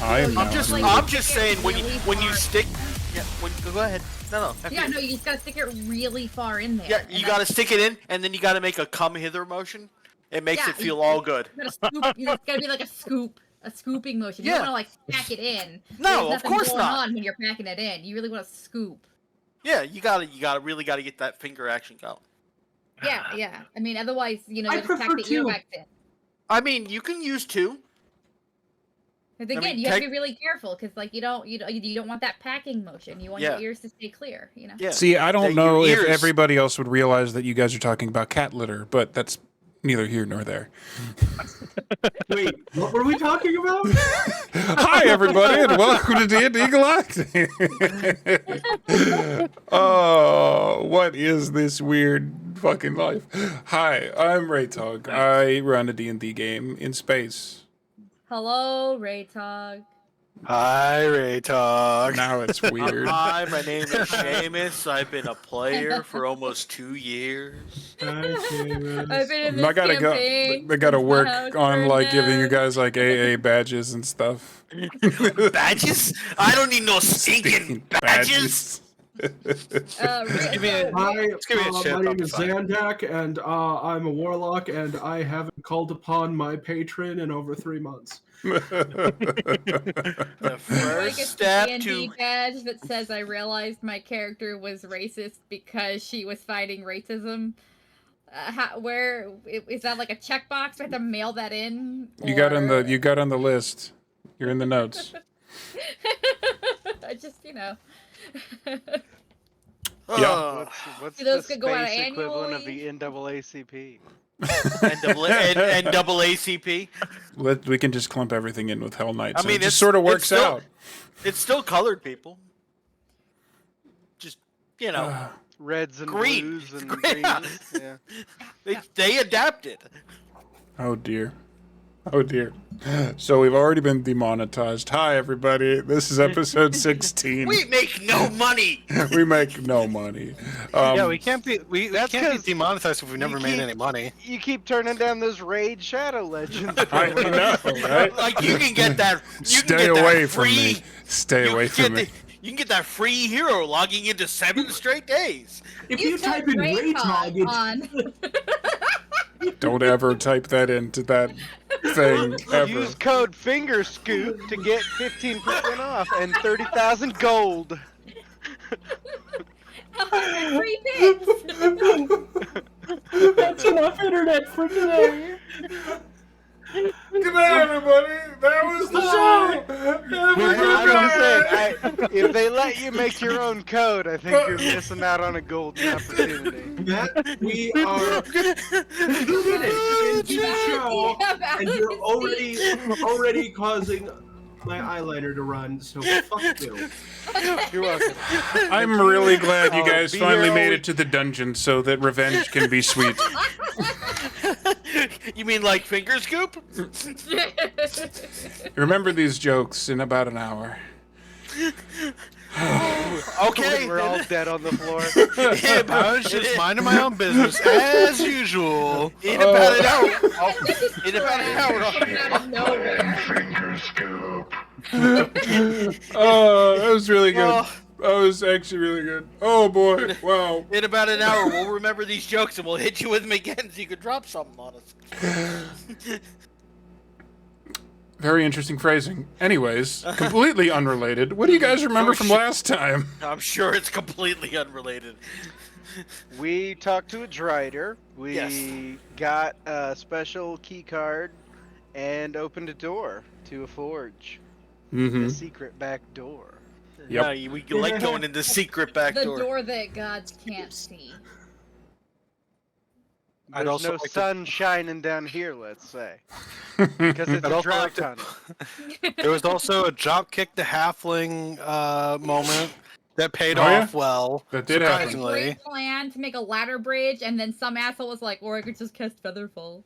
I am now. I'm just saying when you stick. Yeah, go ahead. No. Yeah, no, you just gotta stick it really far in there. Yeah, you gotta stick it in, and then you gotta make a come hither motion. It makes it feel all good. You gotta scoop, it's gotta be like a scooping motion. You don't wanna like pack it in. No, There's of course going not. on when you're packing it in. You really wanna scoop. Yeah, you really gotta get that finger action going. Yeah. I mean, otherwise, you just pack the earwax in. I mean, you can use two. But again, you have to be really careful because, like, you don't want that packing motion. You want your ears to stay clear. Yeah. See, I don't know if everybody else would realize that you guys are talking about cat litter, but that's neither here nor there. Wait, what were we talking about? Hi, everybody, and welcome to D&D Galactic. Oh, what is this weird fucking life? Hi, I'm Raytog. I run a D&D game in space. Hello, Raytog. Hi, Raytog. Now it's weird. Hi, my name is Seamus. I've been a player for almost 2 years. I've been in this campaign. I gotta work on like giving you guys like AA badges and stuff. Badges? I don't need no stinking badges. Give me a My name chip, is Zandak, and I'm a warlock, and I haven't called upon my patron in over 3 months. The first step to badge that says I realized my character was racist because she was fighting racism. Where is that like a checkbox? Do I have to mail that in? You got on the list. You're in the notes. I just What's those the could go out space equivalent of annually? the NAACP? NAACP. We can just clump everything in with Hell Knights. I mean, it just sort of works out. It's still colored people. Just Reds and green. blues and greens. Yeah. They adapted. Oh dear. Oh dear. So we've already been demonetized. Hi everybody. This is episode 16. We make no money. We make no money. Yeah, we can't be demonetized if we've never made any money. You keep turning down those Raid Shadow Legends. I know, right? Like you can get that. Stay away from me. Stay away from me. You can get that free hero logging into 7 straight days. If you type in Raytog, Don't ever type that into that thing ever. Use code FINGERSCOOP to get 15% off and 30,000 gold. Free bits. that's enough internet for today. Good night, everybody. That was the show. If they let you make your own code, I think you're missing out on a golden opportunity. Matt, we are into the show, and you're already causing my eyeliner to run. So fuck you. You're welcome. I'm really glad you guys finally made it to the dungeon so that revenge can be sweet. You mean like finger scoop? Remember these jokes in about an hour. Okay. We're all dead on the floor. I was just minding my own business as usual. In about an hour. In about an hour. Out of nowhere. Oh, that was really good. That was actually really good. Oh boy, wow. In about an hour, we'll remember these jokes and we'll hit you with them again so you can drop something on us. Very interesting phrasing. Anyways, completely unrelated. What do you guys remember from last time? I'm sure it's completely unrelated. We talked to a Drider. We got a special key card and opened a door to a forge. A secret back door. Yep. No, we like going in the secret back door. The door that gods can't see. There's no sun shining down here, let's say. Because it's a drought tunnel. There was also a drop kick to halfling moment that paid off well. That did happen. A great plan to make a ladder bridge, and then some asshole was like, or I could just cast Featherfall.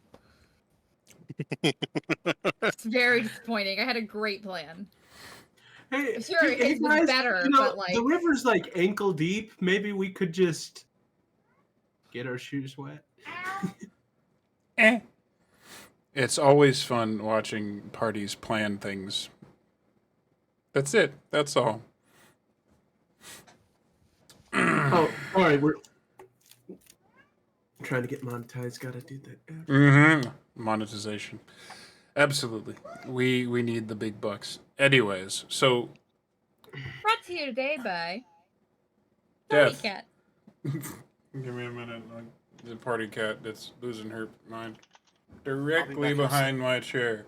It's very disappointing. I had a great plan. Hey, sure, hey it's guys, better, but like the river's like ankle deep. Maybe we could just get our shoes wet. It's always fun watching parties plan things. That's it. That's all. Oh, all right. We're trying to get monetized. Got to do that. Mm-hmm. Monetization. Absolutely. We need the big bucks. Anyways, so Brought to you today by Party Death. Cat. Give me a minute. The party cat that's losing her mind back directly in a behind my chair.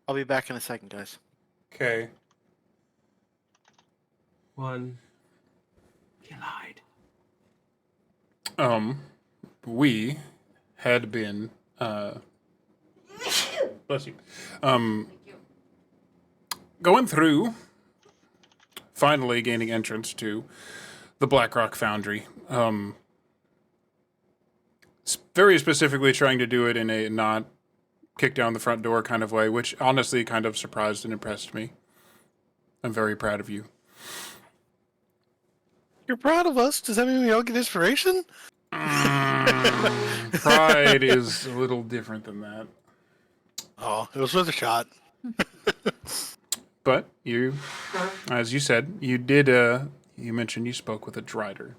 I'll be back in a second, guys. Okay. One. Collide. We had been bless you. Going through, finally gaining entrance to the Blackrock Foundry. Very specifically trying to do it in a not kick down the front door kind of way, which honestly kind of surprised and impressed me. I'm very proud of you. You're proud of us? Does that mean we all get inspiration? Pride is a little different than that. Oh, it was worth a shot. But you, as you said, you did, you mentioned you spoke with a Drider.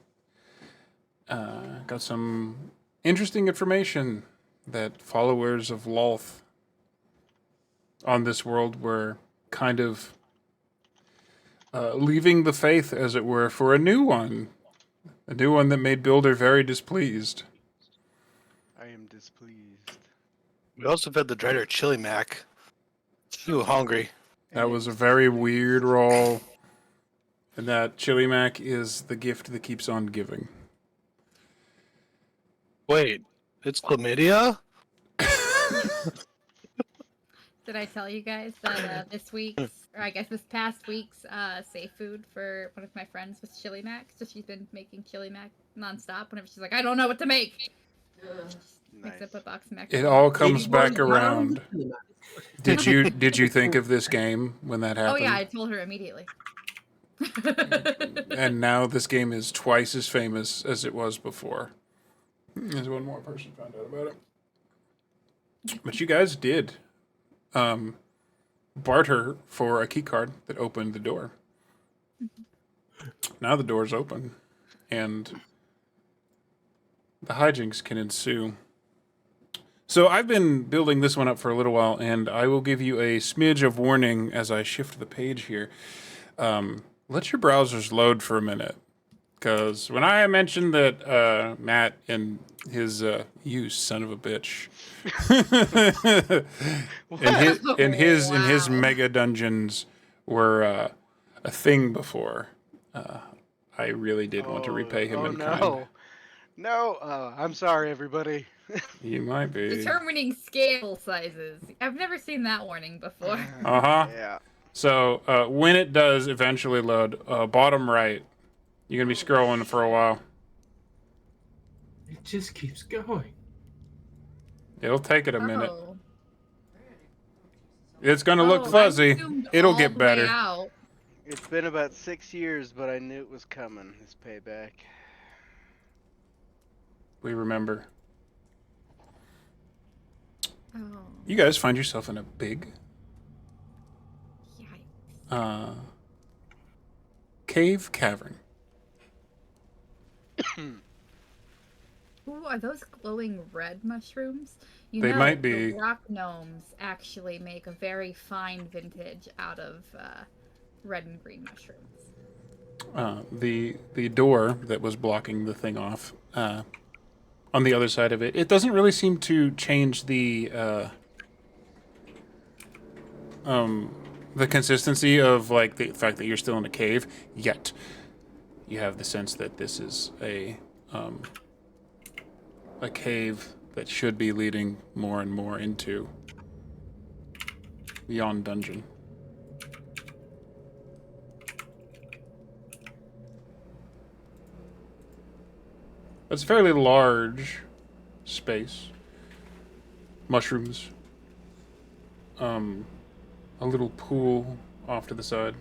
Got some interesting information that followers of Lolth on this world were kind of leaving the faith, as it were, for a new one. A new one that made Builder very displeased. I am displeased. We also fed the Drider chili mac. Too hungry. That was a very weird roll. And that chili mac is the gift that keeps on giving. Wait, it's chlamydia? Did I tell you guys that this week's, or I guess this past week's, safe food for one of my friends was chili mac? So she's been making chili mac nonstop. Whenever she's like, I don't know what to make. Makes up a box of mac. It all comes 81 back around. pounds? Did you think of this game when that Oh happened? yeah, I told her immediately. And now this game is twice as famous as it was before. There's one more person found out about it. But you guys did barter for a key card that opened the door. Now the door's open, and the hijinks can ensue. So I've been building this one up for a little while, and I will give you a smidge of warning as I shift the page here. Let your browsers load for a minute. Because when I mentioned that Matt and his you son of a bitch, and his mega dungeons were a thing before, I really did want to repay him in kind. No, I'm sorry, everybody. You might be. Determining scale sizes. I've never seen that warning before. Yeah. So when it does eventually load, bottom right, you're gonna be scrolling for a while. It just keeps going. It'll take it a minute. Oh. It's gonna look Oh, I fuzzy. zoomed It'll all get the way better. out. It's been about 6 years, but I knew it was coming. This payback. We remember. Oh. You guys find yourself in a big Yikes. cave cavern. Ooh, are those glowing red mushrooms? You They know, might be. The rock gnomes actually make a very fine vintage out of red and green mushrooms. The door that was blocking the thing off, on the other side of it, it doesn't really seem to change the consistency of like the fact that you're still in a cave. Yet, you have the sense that this is a cave that should be leading more and more into beyond dungeon. It's a fairly large space. Mushrooms. A little pool off to the side.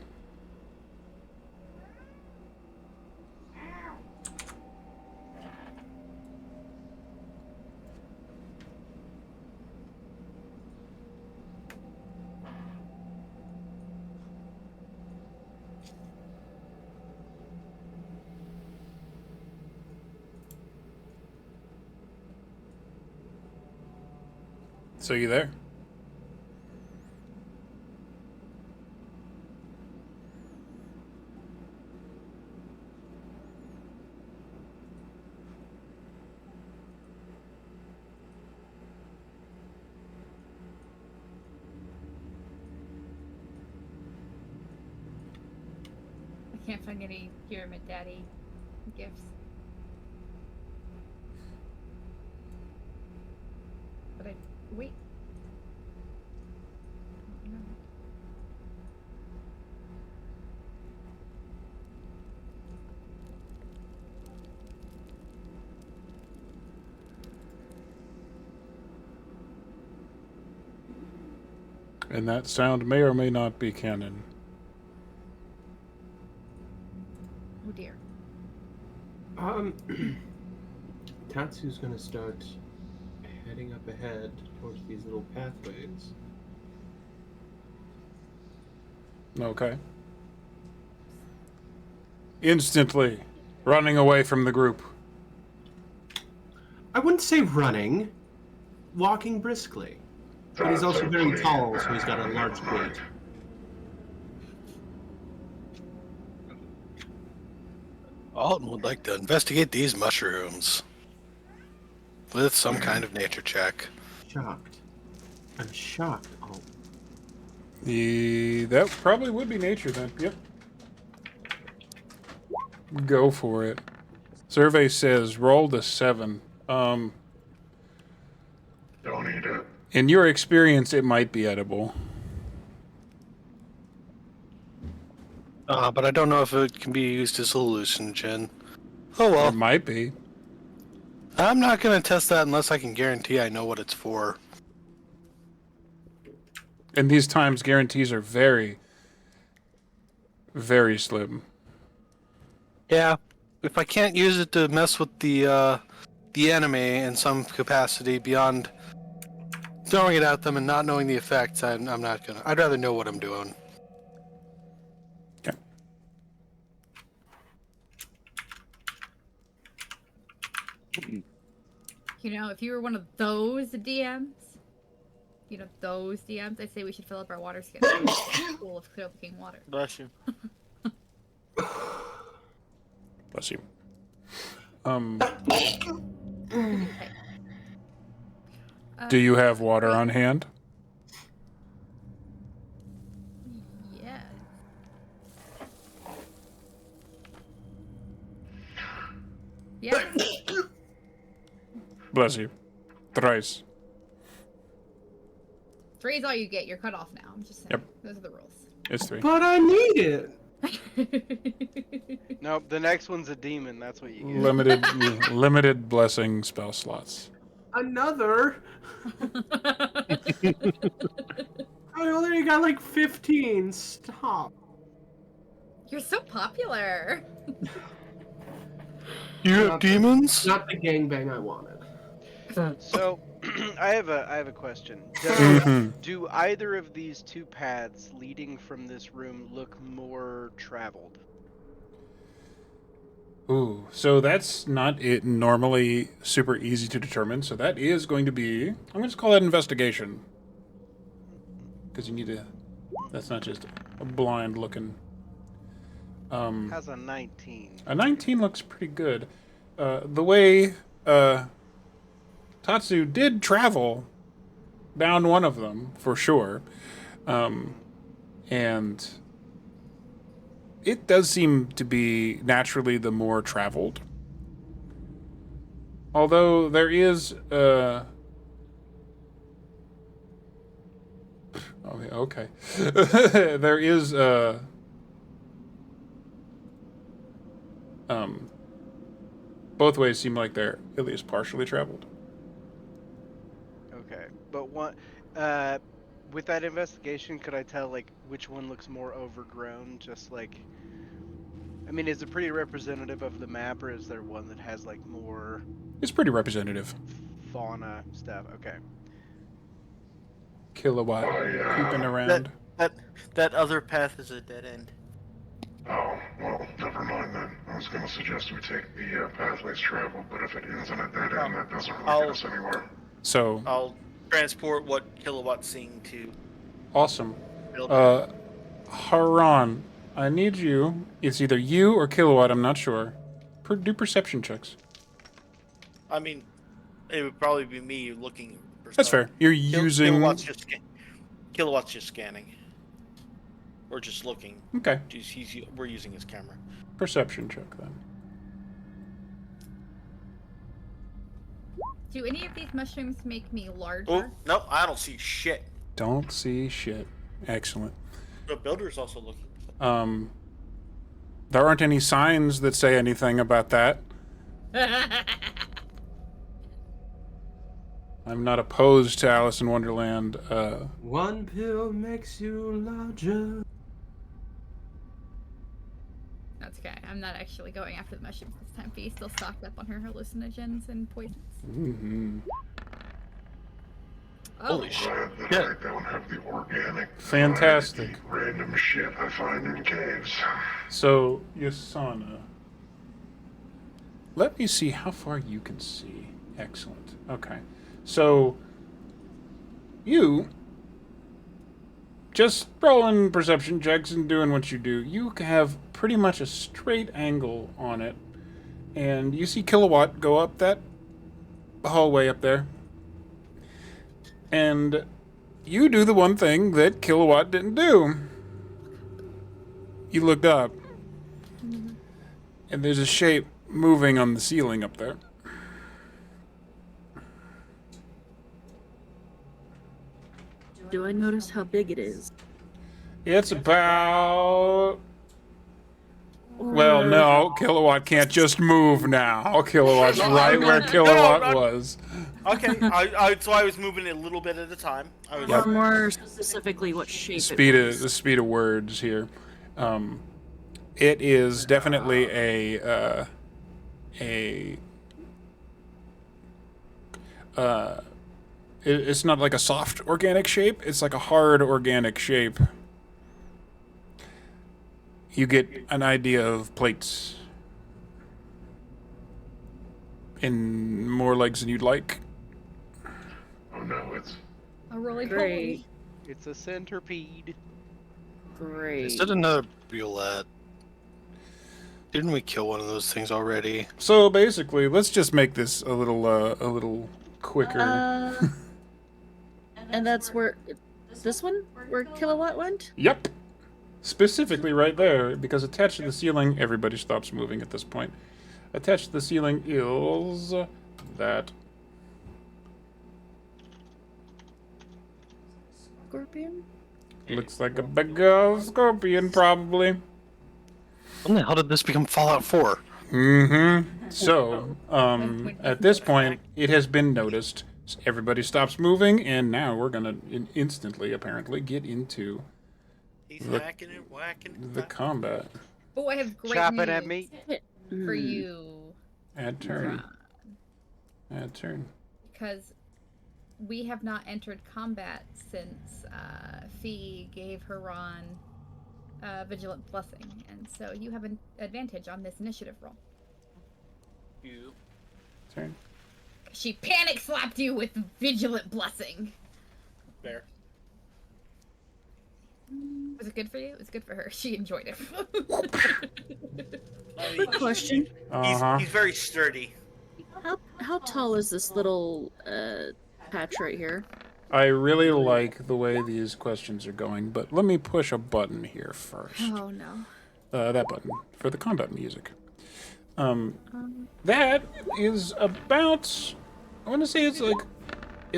So you there? I can't find any Pyramid Daddy gifts. But wait. Oh, no. And that sound may or may not be canon. Oh dear. Tatsu's gonna start heading up ahead towards these little pathways. Okay. Instantly running away from the group. I wouldn't say running, walking briskly. But he's also very tall, so he's got a large gait. Alton would like to investigate these mushrooms with some kind of nature check. Shocked. I'm shocked. Oh, That probably would be nature then. Yep. Go for it. Survey says roll the 7. Don't eat it. In your experience, it might be edible. But I don't know if it can be used as a hallucinogen. Oh well. It might be. I'm not going to test that unless I can guarantee I know what it's for. In these times, guarantees are very, very slim. Yeah. If I can't use it to mess with the enemy in some capacity beyond throwing it at them and not knowing the effects, I'm not gonna. I'd rather know what I'm doing. Okay. You know, if you were one of those DMs, I'd say we should fill up our water skins with a pool of clear looking water. Bless you. Bless you. Do you have water on hand? Yeah. Yeah. Bless you. Thrice. 3 is all you get. You're cut off now. I'm just saying. Yep. Those are the rules. It's 3. but I need it. Nope, the next one's a demon. That's what you get. Limited blessing spell slots. Another. I only got like 15. Stop. You're so popular. You have demons? Not the gangbang I wanted. So, I have a question. Do either of these 2 paths leading from this room look more traveled? Ooh, so that's not it normally super easy to determine. So that is going to be, I'm going to just call that investigation. Because you need to, that's not just a blind looking. Has a 19. A 19 looks pretty good. The way Tatsu did travel down one of them, for sure. And it does seem to be naturally the more traveled. Although there is... okay. There is... both ways seem like they're at least partially traveled. Okay, but with that investigation, could I tell like which one looks more overgrown? Just like, I mean, is it pretty representative of the map, or is there one that has like more? It's pretty representative. Fauna stuff. Okay. Kilowatt creeping around. That other path is a dead end. Oh, well, never mind then. I was going to suggest we take the pathways traveled, but if it ends in a dead end, that doesn't really get us anywhere. So I'll transport what Kilowatt's seeing to Awesome. build. Haran, I need you. It's either you or Kilowatt. I'm not sure. Do perception checks. I mean, it would probably be me looking for That's stuff. fair. You're using. Kilowatt's just scanning. Or just looking. Okay. We're using his camera. Perception check then. Do any of these mushrooms make me larger? Oh, no, I don't see shit. Don't see shit. Excellent. The builder's also looking. There aren't any signs that say anything about that. I'm not opposed to Alice in Wonderland. One pill makes you larger. That's okay. I'm not actually going after the mushrooms this time. Fee's still stocked up on her hallucinogens and poisons. Mm-hmm. Oh. Holy shit. Glad that I don't have the organic. Fantastic. Random shit I find in caves. So, Yasana. Let me see how far you can see. Excellent. Okay. So, you, just rolling perception checks and doing what you do, you have pretty much a straight angle on it. And you see Kilowatt go up that hallway up there. And you do the one thing that Kilowatt didn't do. You looked up. And there's a shape moving on the ceiling up there. Do I notice how big it is? It's about... Well, no, Kilowatt can't just move now. Kilowatt's right where Kilowatt was. Okay, so I was moving it a little bit at a time. I was, Or more specifically, what shape The speed of words here. It is definitely it's not like a soft organic shape. It's like a hard organic shape. You get an idea of plates in more legs than you'd like. Oh no, it's A roly Great. It's a centipede. Great. Is that another roulette? Didn't we kill one of those things already? So basically, let's just make this a little quicker. And that's where this one, where Kilowatt went. Yep. Specifically right there, because attached to the ceiling, everybody stops moving at this point. Attached to the ceiling is that. Scorpion. Looks like a big scorpion, probably. When the hell did this become Fallout 4? Mm-hmm. So, at this point, it has been noticed. Everybody stops moving, and now we're gonna instantly, apparently, get into he's the- hacking and whacking. the combat. Oh, I have great Chopping news at me. for you. Add turn. Add turn. Because we have not entered combat since Fee gave Haran Vigilant Blessing, and so you have an advantage on this initiative roll. You. Turn. She panic slapped you with Vigilant Blessing. Fair. Was it good for you? It was good for her. She enjoyed it. Quick question: He's very sturdy. How tall is this little patch right here? I really like the way these questions are going, but let me push a button here first. Oh no. That button for the combat music. That is about. I want to say it's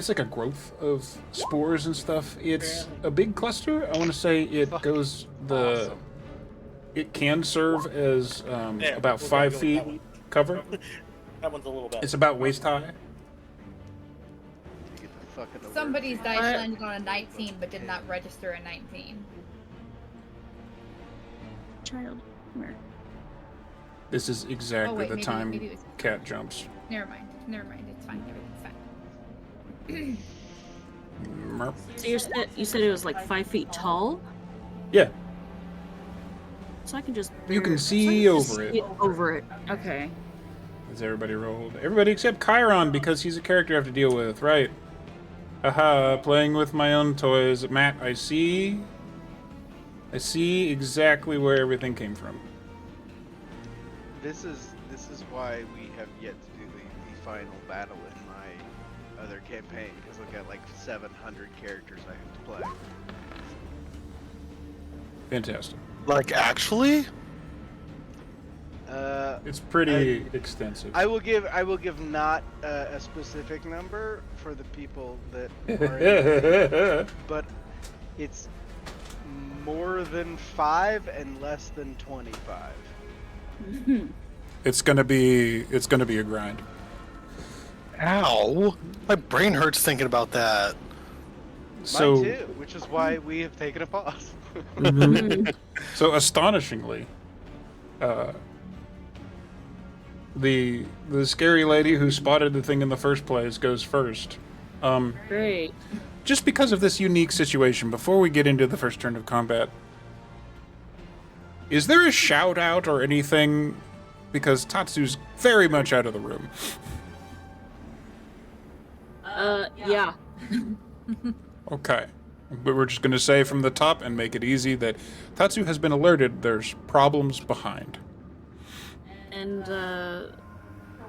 like a growth of spores and stuff. It's a big cluster. I want to say it goes the. It can serve as about 5 feet cover. That one's a little bit. It's about waist high. Get the fuck out of Somebody's dice What? landed on a 19 but did not register a 19. Child, come here. This is exactly wait, the maybe- time maybe it was- cat jumps. Never mind. It's fine. Everything's fine. Merp. So you said it was like 5 feet tall, Yeah, so I can just. You can so I see just over it. see Over it. Okay. has everybody rolled? Everybody except Chiron, because he's a character I have to deal with, right? Aha, playing with my own toys. Matt, I see exactly where everything came from. This is why we have yet to do the final battle in my other campaign, because I've got like 700 characters I have to play. Fantastic. Like, actually? It's pretty extensive. I will give not a specific number for the people that are in, but it's more than 5 and less than 25. It's gonna be a grind. Ow! My brain hurts thinking about that. So, Mine too, which is why we have taken a pause. so astonishingly, the scary lady who spotted the thing in the first place goes first. Great. Just because of this unique situation, before we get into the first turn of combat, is there a shout out or anything? Because Tatsu's very much out of the room. Yeah. Okay. But we're just going to say from the top and make it easy that Tatsu has been alerted there's problems behind. And,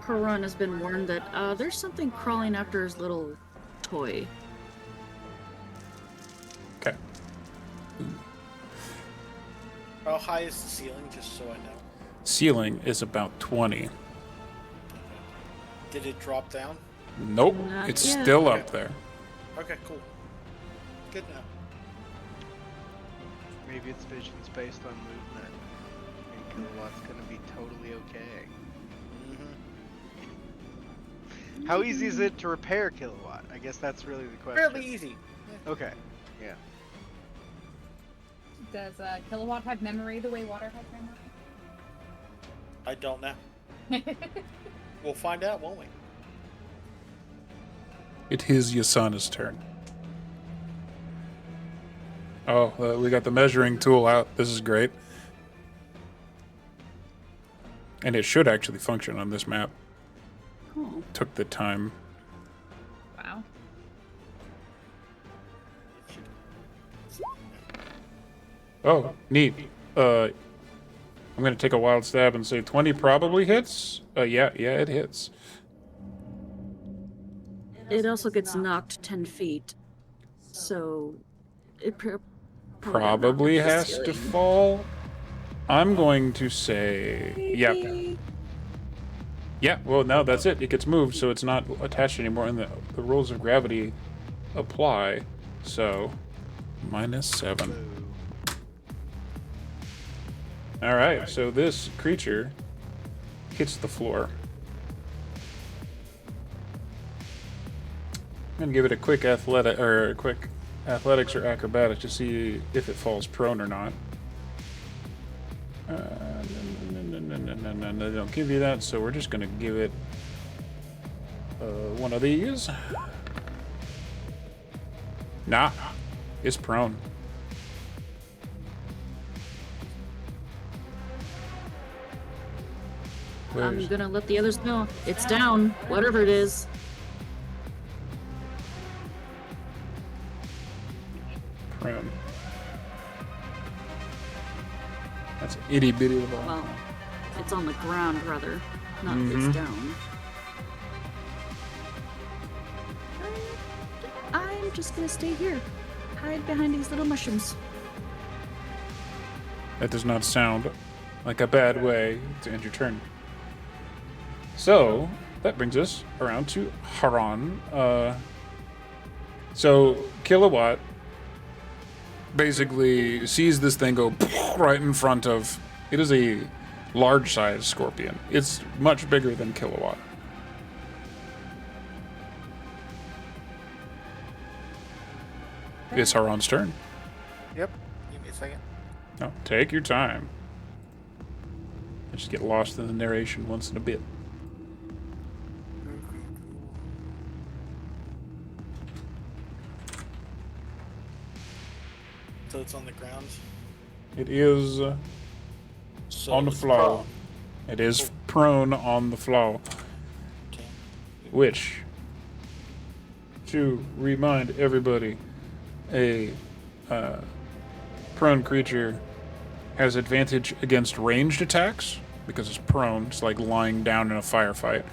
Haran has been warned that, there's something crawling after his little toy. Okay. How high is the ceiling, just so I know? Ceiling is about 20. Did it drop down? Nope. Not It's yet. still up there. Okay, cool. Good now. Maybe it's vision's based on movement, and Kilowatt's gonna be totally okay. How easy is it to repair Kilowatt? I guess that's really the question. Fairly easy. Okay. Yeah. Does Kilowatt have memory the way water has memory? I don't know. We'll find out, won't we? It is Yasana's turn. Oh, we got the measuring tool out. This is great. And it should actually function on this map. Oh. Took the time. Wow. Oh, neat. I'm going to take a wild stab and say 20 probably hits. Yeah, it hits. It also gets knocked 10 feet. So, it Probably has to fall. I'm going to say, yeah. Yeah, well, no, that's it. It gets moved, so it's not attached anymore, and the rules of gravity apply. So, -7. All right, so this creature hits the floor. I'm gonna give it a quick athletics or acrobatics to see if it falls prone or not. No, they don't give you that, so we're just gonna give it one of these. Nah, it's prone. I'm gonna let the others know. It's down, whatever it is. Prone. That's an itty bitty little. Well, it's on the ground, rather. Not it's down. I'm just gonna stay here. Hide behind these little mushrooms. That does not sound like a bad way to end your turn. So, that brings us around to Haran. So, Kilowatt basically sees this thing go right in front of... It is a large-sized scorpion. It's much bigger than Kilowatt. It's Haran's turn. Yep. Give me a second. No, take your time. I just get lost in the narration once in a bit. So it's on the ground. It is So on the it's floor. prone. It is prone on the floor, Okay. which to remind everybody, a prone creature has advantage against ranged attacks because it's prone. It's like lying down in a firefight,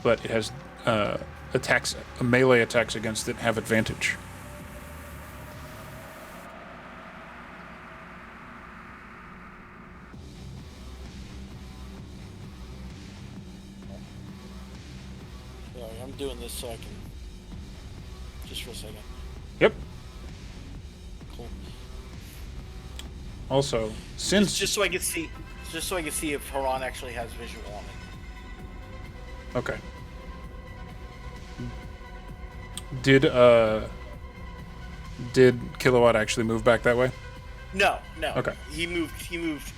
but it has melee attacks against it have advantage. Sorry, I'm doing this so I can. Just for a second. Yep. Cool. Also, since Just so I can see. Just so I can see if Haran actually has visual on it. okay, did Kilowatt actually move back that way? No. Okay. He moved.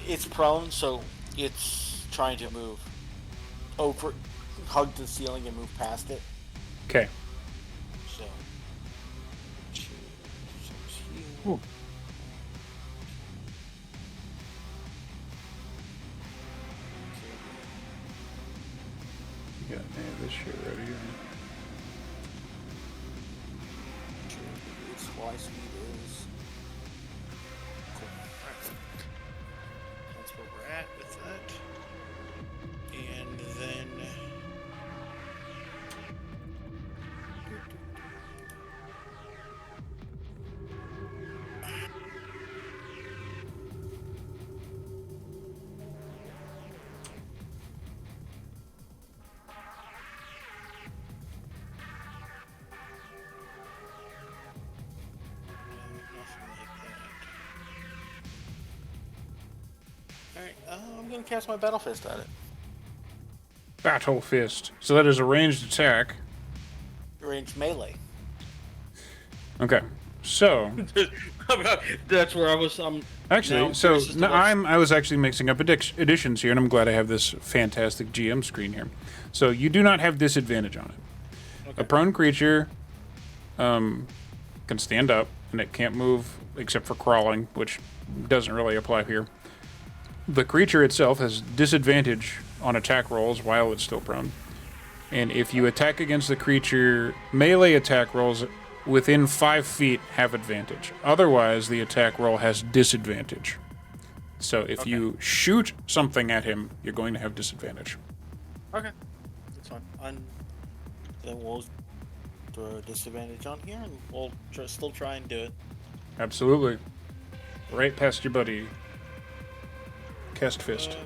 It's prone, so it's trying to move over, hug the ceiling and move past it. Okay. So. 2, 6 here. Ooh. You got any of this shit ready? Its fly speed is. Cool. Alright. That's where we're at with that. And then. Alright, I'm gonna cast my Battle Fist at it. Battle Fist. So that is a ranged attack. Range melee. Okay. So That's where I was. actually, now, so this is the no, I was actually mixing up additions here, and I'm glad I have this fantastic GM screen here. So you do not have disadvantage on it. Okay. A prone creature can stand up, and it can't move except for crawling, which doesn't really apply here. The creature itself has disadvantage on attack rolls while it's still prone. And if you attack against the creature, melee attack rolls within 5 feet have advantage. Otherwise, the attack roll has disadvantage. So if you shoot something at him, you're going to have disadvantage. Okay, that's fine. Then we'll throw a disadvantage on here, and we'll still try and do it. Absolutely. Right past your buddy. Cast Fist.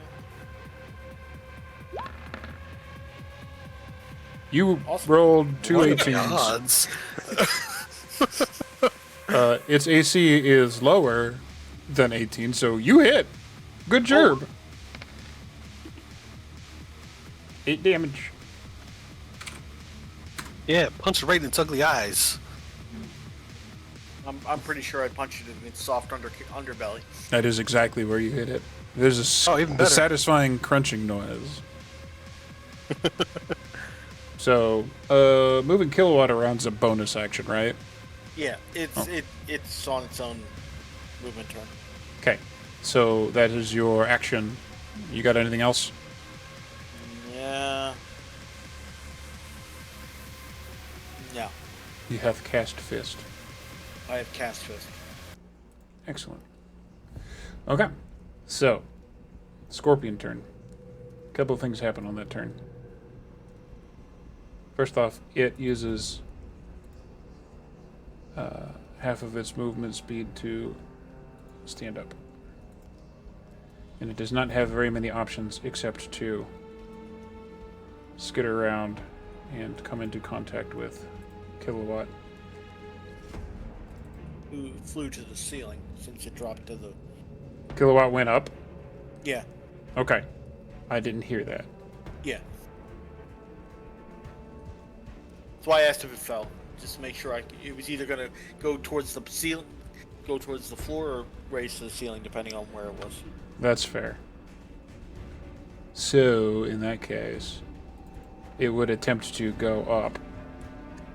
You Awesome. rolled two What are the 18s. odds? Its AC is lower than 18, so you hit. Good job. 8 damage. Yeah, punch it right in its ugly eyes. I'm pretty sure I punched it in its soft underbelly. That is exactly where you hit it. There's Even a better. satisfying crunching noise. So, moving Kilowatt around is a bonus action, right? Yeah, it's on its own movement turn. Okay. So that is your action. You got anything else? Yeah. No, You have Cast Fist. I have cast fist. Excellent. Okay. So, Scorpion turn. A couple of things happen on that turn. First off, it uses half of its movement speed to stand up. And it does not have very many options except to skitter around and come into contact with Kilowatt. Who flew to the ceiling since it dropped to the. Kilowatt went up? Yeah, Okay. I didn't hear that. yeah. That's why I asked if it fell, just to make sure it was either gonna go towards the ceiling, go towards the floor, or raise to the ceiling, depending on where it was. That's fair. So, in that case, it would attempt to go up.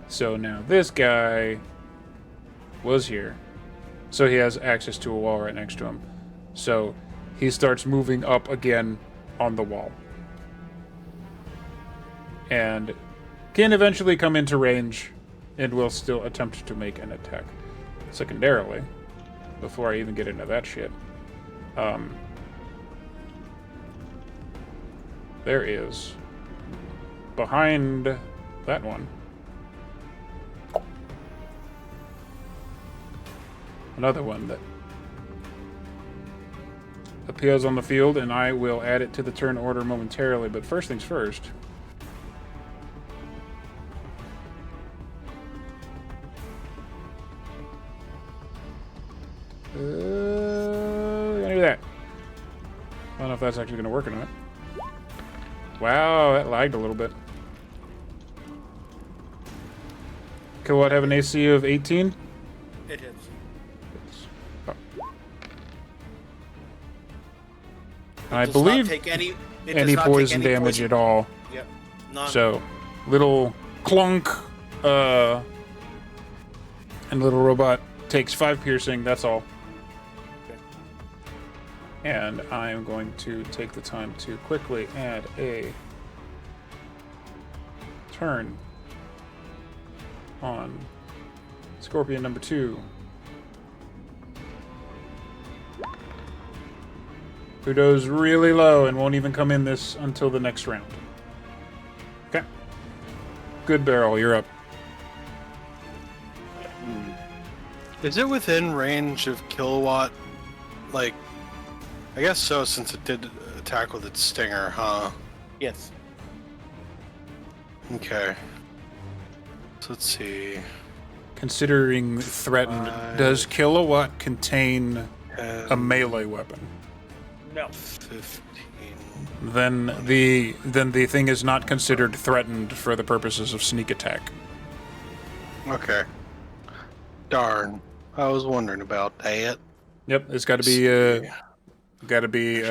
So now this guy was here. So he has access to a wall right next to him. So he starts moving up again on the wall. And can eventually come into range it will still attempt to make an attack. Secondarily, before I even get into that shit, there is behind that one another one that appears on the field, and I will add it to the turn order momentarily. But first things first. We're gonna do that. I don't know if that's actually gonna work or not. Wow, that lagged a little bit. Kilowatt have an AC of 18? It hits. Oh. I It does believe not take any poison damage at all. Yep. None. So, little clunk, and little robot takes 5 piercing, that's all. And I am going to take the time to quickly add a turn on Scorpion number 2. Who goes really low and won't even come in this until the next round. Okay. Good barrel, you're up. Is it within range of kilowatt? Like, I guess so, since it did attack with its stinger, huh? Yes. Okay. So let's see. Considering threatened, does kilowatt contain a melee weapon? No. 15. Then the thing is not considered threatened for the purposes of sneak attack. Okay. Darn. I was wondering about that. Yep, it's got to be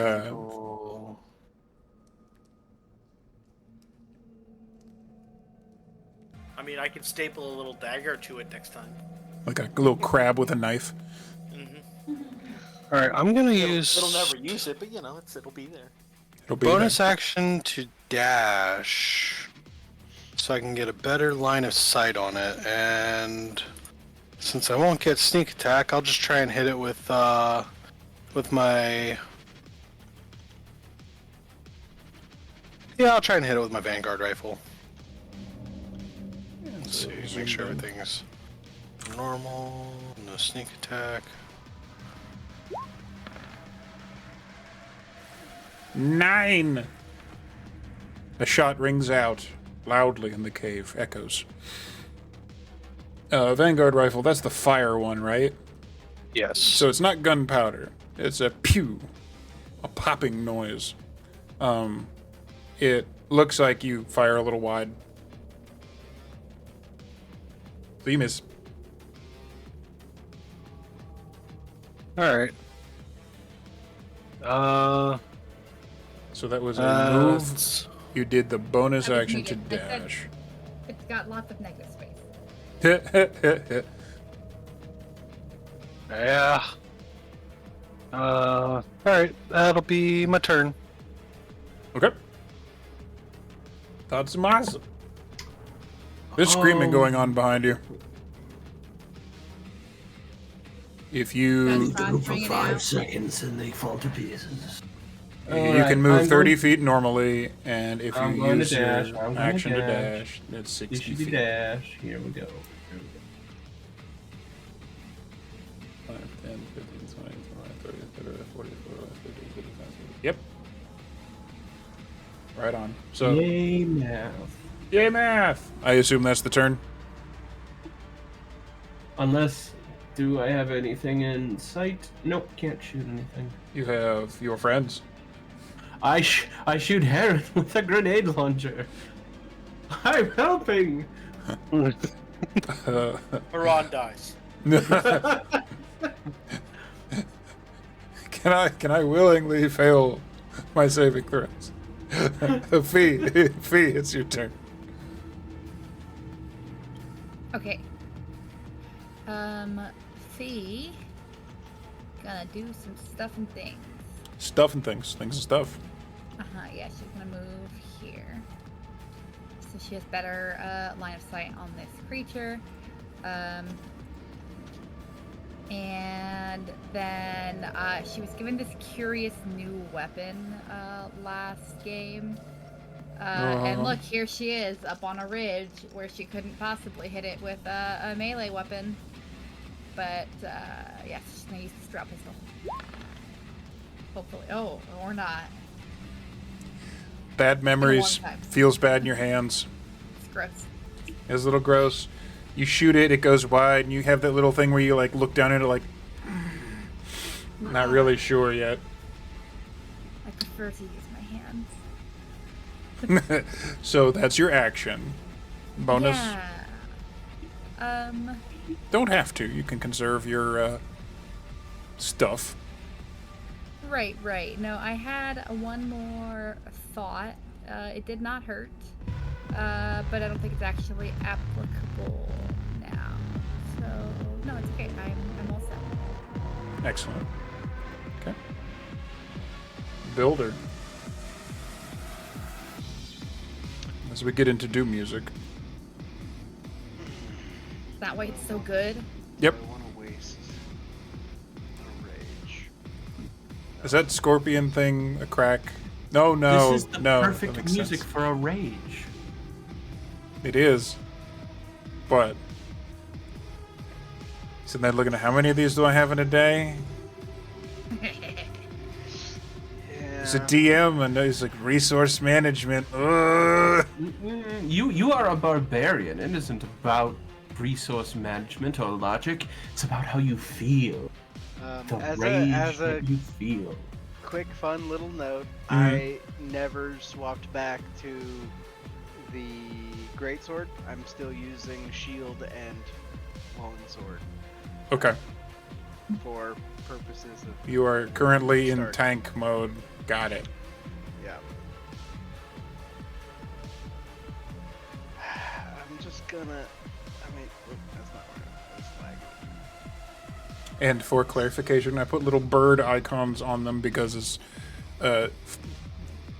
I mean, I can staple a little dagger to it next time. like a little crab with a knife. All right, I'm gonna It'll use never use it, but you know, it'll be there. It'll be bonus action to dash, so I can get a better line of sight on it. And since I won't get sneak attack, I'll just try and hit it with my. Yeah, I'll try and hit it with my Vanguard rifle. Let's see, make sure everything's normal. No sneak attack. 9. A shot rings out loudly in the cave, echoes. Vanguard rifle, that's the fire one, right? Yes. So it's not gunpowder. It's a pew, a popping noise. It looks like you fire a little wide. So you miss. All right. So that was a move. Let's- You did the bonus That was action to needed. I said- dash. It's got lots of negative space. Yeah. All right. That'll be my turn. Okay. That's awesome. There's screaming going on behind you. If you That's Go for bringing it 5 out. seconds and they fall to pieces. you can move 30 feet normally, and if I'm you going to use dash, your I'm going to action to dash. dash, that's 60 This should be feet. dash. Here we go. 5, 10, 15, 20, 25, 30, 40, 45, 50, 55, 60. Yep. Right on. So, Yay, math. yay math! I assume that's the turn. Unless, do I have anything in sight? Nope, can't shoot anything. You have your friends. I shoot Heron with a grenade launcher. I'm helping. Haran dies. Can I willingly fail my saving throws? Fee, it's your turn. Okay. Fee. Gonna do some stuff and things. Stuff and things and stuff. Yeah, she's gonna move here. So so she has better line of sight on this creature. And then she was given this curious new weapon last game. And look, here she is up on a ridge where she couldn't possibly hit it with a melee weapon. But, yeah, she's gonna use this drop pistol. Hopefully. Oh, or not. Bad memories. Feels bad in your hands. It's gross. It's a little gross. You shoot it, it goes wide, and you have that little thing where you, like, look down at it like... Not really sure yet. I prefer to use my hands. So that's your action. Bonus? Yeah. Don't have to. You can conserve your stuff. Right. No, I had one more thought. It did not hurt, but I don't think it's actually applicable now. So no, it's okay. I'm all set. Excellent. Okay. Builder. As we get into Doom music. Is that why it's so good? Yep. I want to waste a rage. Is that scorpion thing a crack? No. This is the no, perfect that makes music sense. for a rage. It is. But sitting there looking at how many of these do I have in a day? It's a DM and it's like resource management. Ugh. You are a barbarian. It isn't about resource management or logic. It's about how you feel. The rage that you feel. Quick, fun little note. I never swapped back to the greatsword. I'm still using shield and longsword Okay. for purposes of... You are currently in Start. tank mode. Got it. Yeah. I'm just gonna... I mean, that's not right. That's lagging. And for clarification, I put little bird icons on them because it's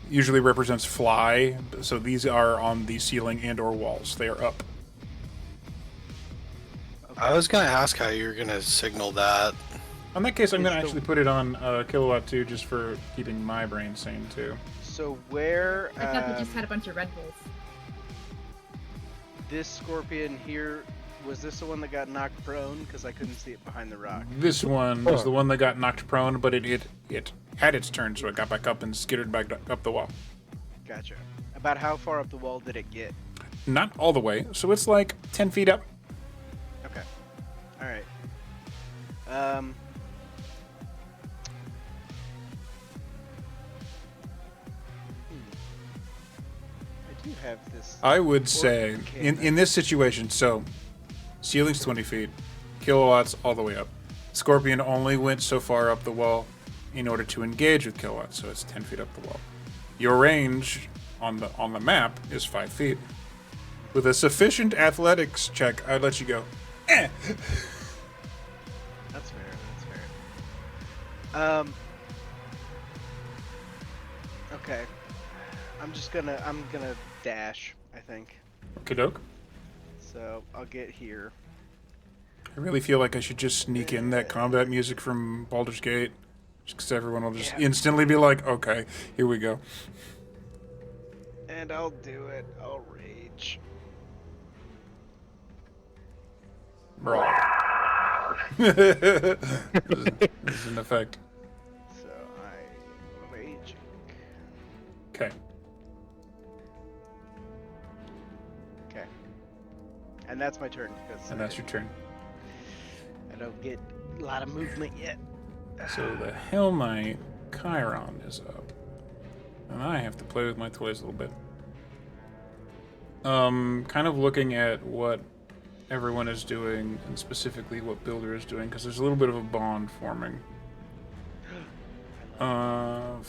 usually represents fly. So these are on the ceiling and or walls. They are up. I was gonna ask how you're gonna signal that. In that case, I'm going to It's the- actually put it on kilowatt 2 just for keeping my brain sane too. So where... I thought they just had a bunch of Red Bulls. This scorpion here... Was this the one that got knocked prone? Because I couldn't see it behind the rock. This one was the one that got knocked prone, but it had its turn, so it got back up and skittered back up the wall. Gotcha. About how far up the wall did it get? Not all the way, so it's like 10 feet up. Okay. Alright. I do have this... I would say, cannon. in this situation, so ceiling's 20 feet, kilowatts all the way up. Scorpion only went so far up the wall in order to engage with kilowatts, so it's 10 feet up the wall. Your range on the map is 5 feet. With a sufficient athletics check, I'd let you go. That's fair, that's fair. Okay. I'm gonna dash, I think. Okie doke. So, I'll get here. I really feel like I should just sneak in that combat music from Baldur's Gate, just because everyone will just instantly be like, okay, here we go. And I'll do it. I'll rage. Bro. This is an effect. So, I'm raging. Okay. Okay. And that's my turn. Because And that's your turn. I don't get a lot of movement yet. So the Hell Knight Chiron is up. And I have to play with my toys a little bit. Kind of looking at what everyone is doing, and specifically what Builder is doing, because there's a little bit of a bond forming. 5,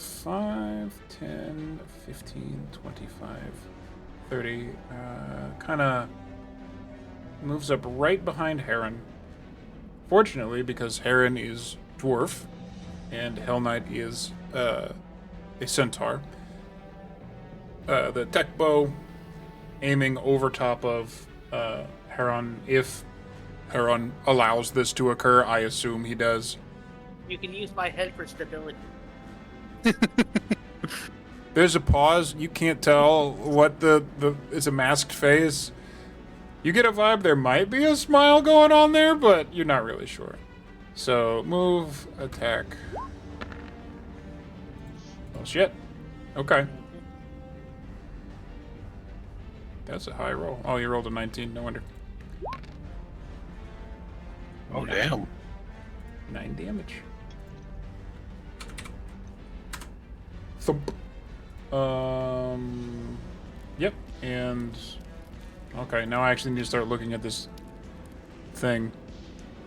10, 15, 25, 30. Kind of moves up right behind Heron. Fortunately, because Heron is dwarf, and Hell Knight is a centaur. The tech bow aiming over top of Heron. If Heron allows this to occur, I assume he does. You can use my head for stability. There's a pause. You can't tell what it's a masked face. You get a vibe there might be a smile going on there, but you're not really sure. So, move, attack. Oh, shit. Okay. That's a high roll. Oh, you rolled a 19. No wonder. Oh, damn. 9 damage. Thump. Yep, and... Okay, now I actually need to start looking at this thing.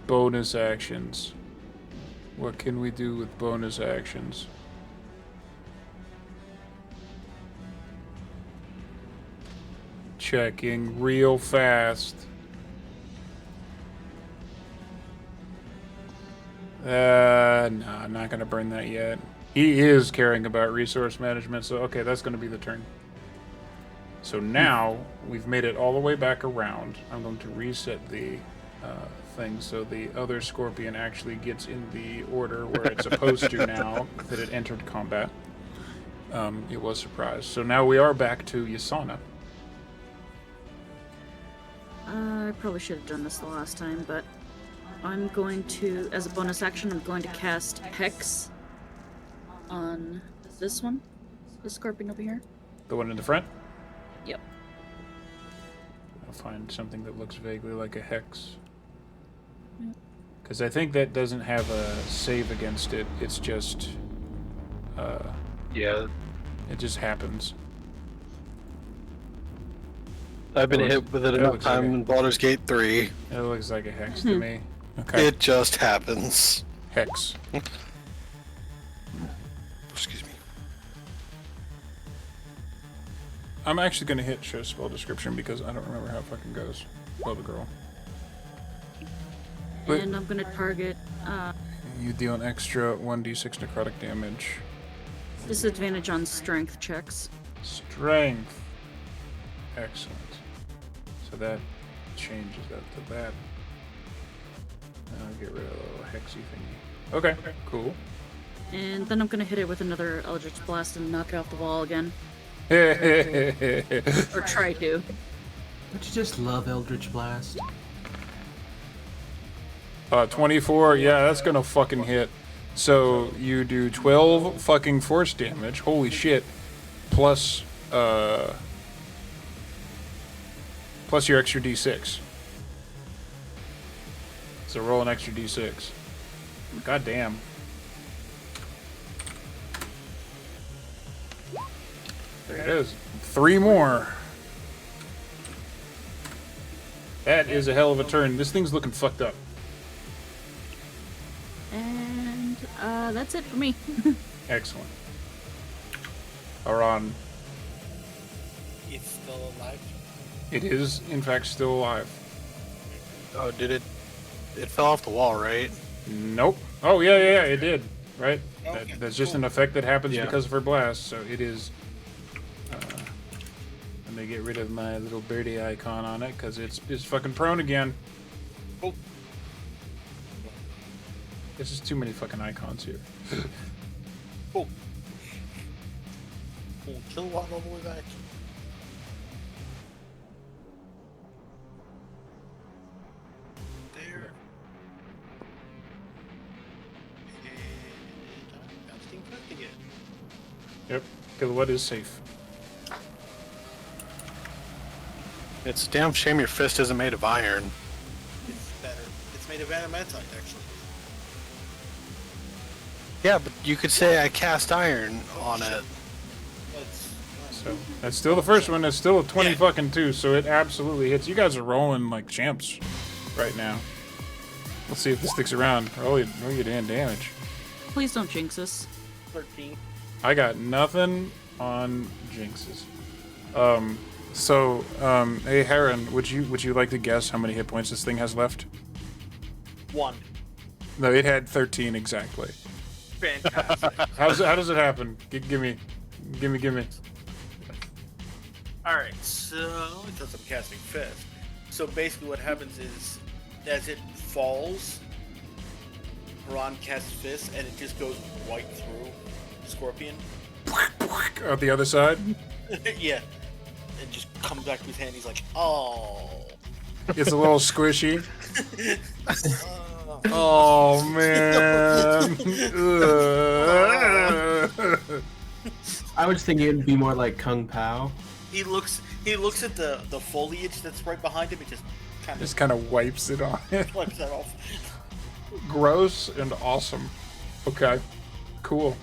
Bonus actions. What can we do with bonus actions? Checking real fast. No, I'm not gonna burn that yet. He is caring about resource management, so okay, that's gonna be the turn. So now, we've made it all the way back around. I'm going to reset the thing so the other scorpion actually gets in the order where it's supposed to now that it entered combat. It was surprised. So now we are back to Yasana. I probably should have done this the last time, but I'm going to, as a bonus action, I'm going to cast Hex on this one. This scorpion over here. The one in the front? Yep. I'll find something that looks vaguely like a hex. Yep. Because I think that doesn't have a save against it. It's just... yeah. It just happens. I've been hit with it enough time in Baldur's Gate 3. It looks like a hex to me. Okay. It just happens. Hex. Excuse me. I'm actually going to hit show spell description because I don't remember how it fucking goes. Love the girl. But And I'm going to target you deal an extra 1d6 necrotic damage. disadvantage on strength checks. Strength. Excellent. So that changes that to that. I'll get rid of the little hexy thingy. Okay, cool. And then I'm going to hit it with another Eldritch Blast and knock it off the wall again. Or try to. Don't you just love Eldritch Blast? 24, yeah, that's gonna fucking hit. So you do 12 fucking force damage, holy shit, plus your extra d6. So roll an extra d6. God damn. There it is. 3 more. That is a hell of a turn. This thing's looking fucked up. And that's it for me. Excellent. Aron. It's still alive. It is, in fact, still alive. Oh, did it? It fell off the wall, right? Nope. Oh, yeah, it did. Right? Okay, That's just cool. an effect that happens Yeah. because of her blast, so it is... let me get rid of my little birdie icon on it, because it's fucking prone again. Oh. This is too many fucking icons here. Cool. Cool. Kilowatt all the way back. There. And I'm bouncing back again. Yep. Kilowatt is safe. It's a damn shame your fist isn't made of iron. It's better. It's made of adamantite, actually. Yeah, but you could say I cast iron on it. That's So that's still the first one. That's still a 20 Yeah. fucking 2, so it absolutely hits. You guys are rolling like champs right now. Let's see if this sticks around. Roll your damn damage. Please don't jinx us. 13. I got nothing on jinxes. Hey Heron, would you like to guess how many hit points this thing has left? 1. No, it had 13 exactly. Fantastic. How does it happen? Give me. Alright, so because I'm casting Fist. So basically what happens is as it falls, Haran casts Fist and it just goes right through Scorpion. Out the other side? Yeah. And just comes back to his hand, he's like, oh. It's a little squishy. Oh, man. I was thinking it'd be more like Kung Pao. He looks at the foliage that's right behind him and just kind of wipes it on it. wipes that off. Gross and awesome. Okay, cool.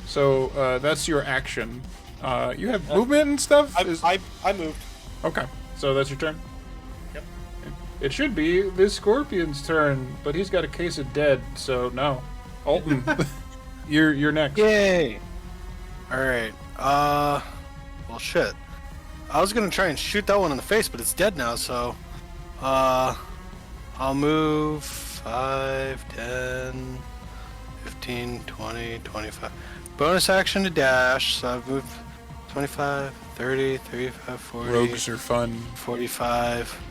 So that's your action. You have movement and stuff? I moved. Okay, so that's your turn? Yep. It should be this Scorpion's turn, but he's got a case of dead, so no. Alton, you're next. Yay! Alright, well shit. I was gonna try and shoot that one in the face, but it's dead now, so... I'll move 5, 10, 15, 20, 25. Bonus action to dash, so I've moved 25, 30, 35, 40... Rogues are fun. 45...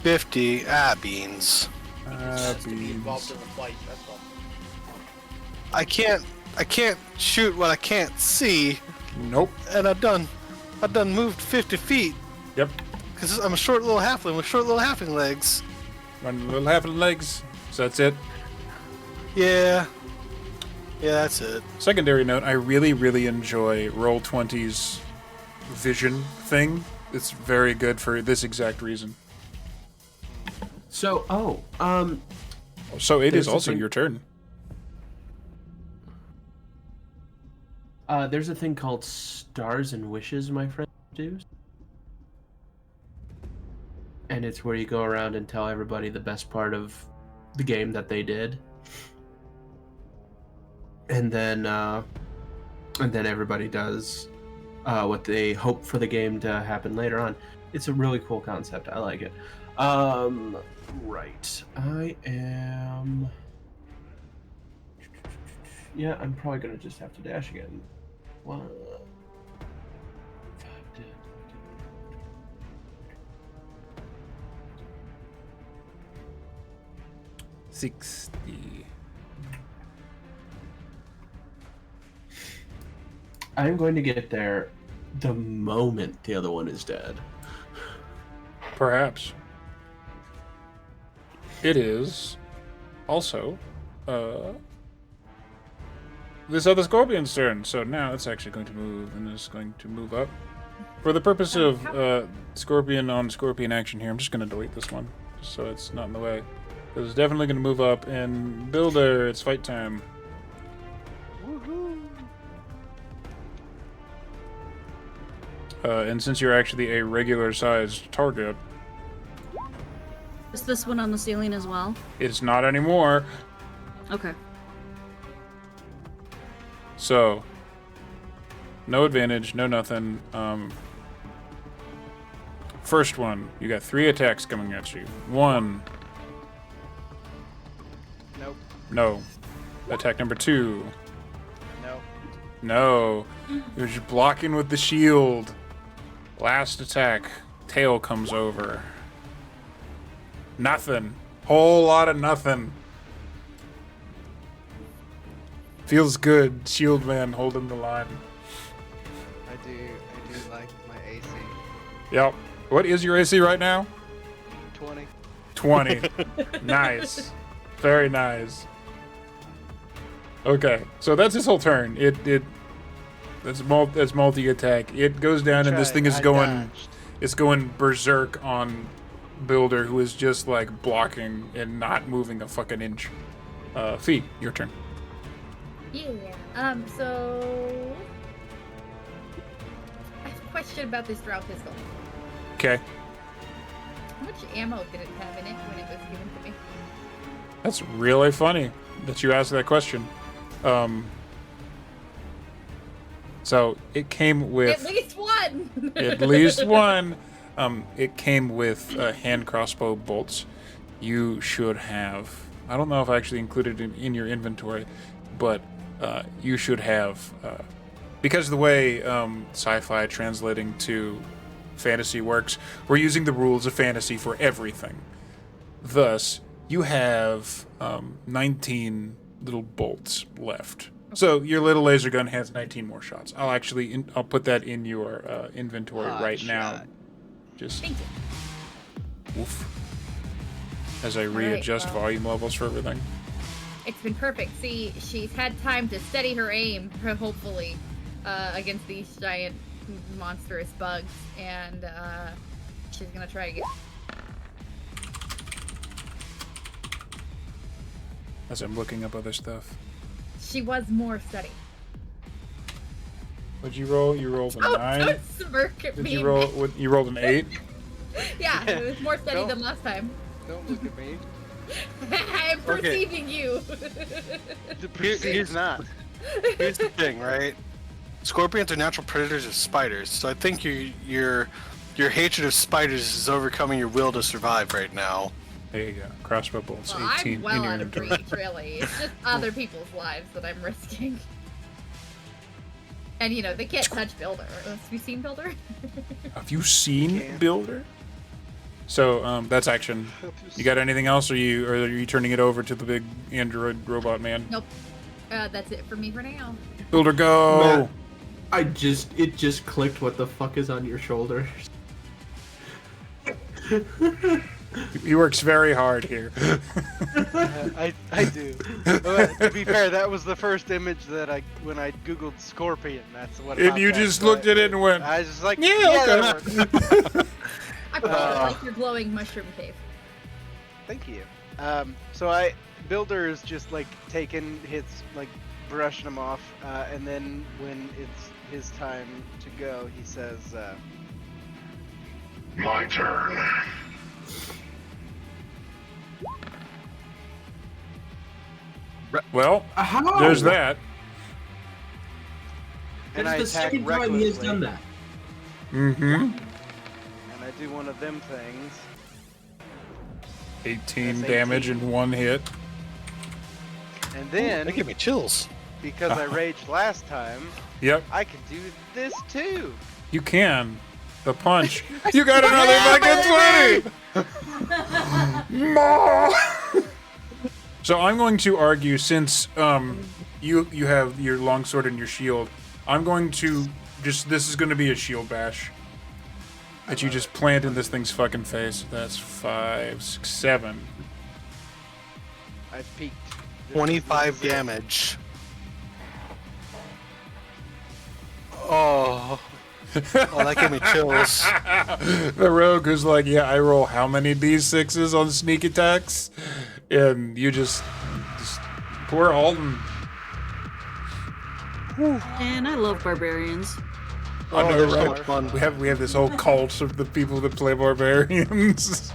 50... beans. Has to be involved in the fight, that's all. I can't shoot what I can't see, Nope. and I've done moved 50 feet. Yep. Because I'm a short little halfling with short little halfling legs. Run little half of the legs. So that's it. Yeah. Yeah, that's it. Secondary note, I really, really enjoy Roll20's vision thing. It's very good for this exact reason. So, So it There's is also something- your turn. there's a thing called Stars and Wishes, my friend do. And it's where you go around and tell everybody the best part of the game that they did. And then everybody does what they hope for the game to happen later on. It's a really cool concept. I like it. Right. I am... Yeah, I'm probably going to just have to dash again. 1, 5, 10, 60. I'm going to get there the moment the other one is dead. Perhaps. It is also this other Scorpion's turn. So now it's actually going to move, and it's going to move up. For the purpose of Scorpion on Scorpion action here, I'm just going to delete this one, just so it's not in the way. Because it's definitely going to move up, and Builder, it's fight time. And since you're actually a regular-sized target, Is this one on the ceiling as well? it's not anymore. Okay. So, no advantage, no nothing. First one, you got 3 attacks coming at you. 1. Nope. No. Attack number 2. Nope. No. You're just blocking with the shield. Last attack, tail comes over. Nothing. Whole lot of nothing. Feels good, shield man holding the line. I do like my AC. Yep. What is your AC right now? 20. 20. Nice. Very nice. Okay, so that's his whole turn. That's multi-attack. It goes down, and this thing is it's going berserk on Builder, who is just like blocking and not moving a fucking inch. Fee, your turn. Yeah. So I have a question about this drought pistol. Okay. How much ammo did it have in it when it was given to me? That's really funny that you asked that question. So it came with At least one. at least one. It came with hand crossbow bolts. You should have. I don't know if I actually included it in your inventory, but you should have because of the way sci-fi translating to fantasy works, we're using the rules of fantasy for everything. Thus, you have 19 little bolts left. So your little laser gun has 19 more shots. I'll put that in your inventory right now. Just Thank you. oof. As I readjust volume levels for everything. It's been perfect. See, she's had time to steady her aim, hopefully, against these giant monstrous bugs, and she's gonna try again. As I'm looking up other stuff. She was more steady. What'd you roll? You rolled a 9. Don't smirk at Did me. you roll? You rolled an 8. Yeah, it was more steady than last time. Don't look at me. I'm perceiving you. The perceives not. Here's the thing, right? Scorpions are natural predators of spiders, so I think your hatred of spiders is overcoming your will to survive right now. There you go. Crossbow bolts, Well, 18 I'm well in your out of inventory. reach, really. It's just other people's lives that I'm risking. And they can't touch Builder. Have you seen Builder? Have you seen Builder? So that's action. You got anything else, or are you turning it over to the big android robot man? Nope. That's it for me for now. Builder, go! Matt, it just clicked. What the fuck is on your shoulders? He works very hard here. I do. But to be fair, that was the first image that when I googled scorpion. That's what. And you just looked at it and went, I was just like, yeah, that works. I probably like your glowing mushroom cave. Thank you. Builder is just like taking hits, like brushing them off, and then when it's his time to go, he says, My turn. Well, there's that. and That's I the attack second time he has recklessly, done that. Mm-hmm. and I do one of them things. 18 That's damage 18. in one hit. And then, That gave me chills. because I raged last time, Yep, I can do this too. you can. The punch. You got another fucking 20! Ma! So I'm going to argue, since you have your longsword and your shield, I'm going to this is going to be a shield bash that you just plant in this thing's fucking face. That's 5, 6, 7. I peaked. 25 damage. Oh. Oh, that gave me chills. The rogue who's like, yeah, I roll how many d6s on sneak attacks? And you just poor Alden. And I love barbarians. I know, they're so right? much fun. We have this whole cult of the people that play barbarians.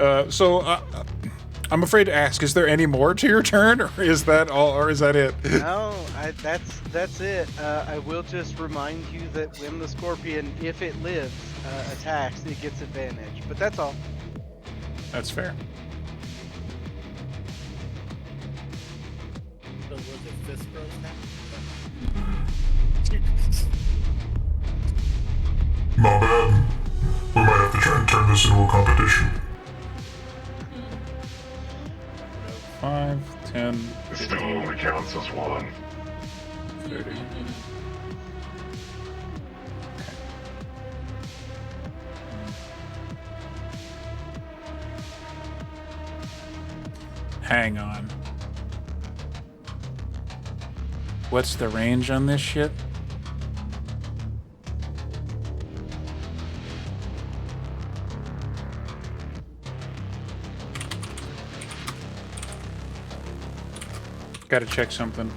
I'm afraid to ask: is there any more to your turn, or is that all, or is that it? No, that's it. I will just remind you that when the scorpion, if it lives, attacks, it gets advantage. But that's all. That's fair. So was it fist bros now? My bad. We might have to try and turn this into a competition. 5, 10, It still only counts as one. 30. Hang on. What's the range on this shit? Gotta check something.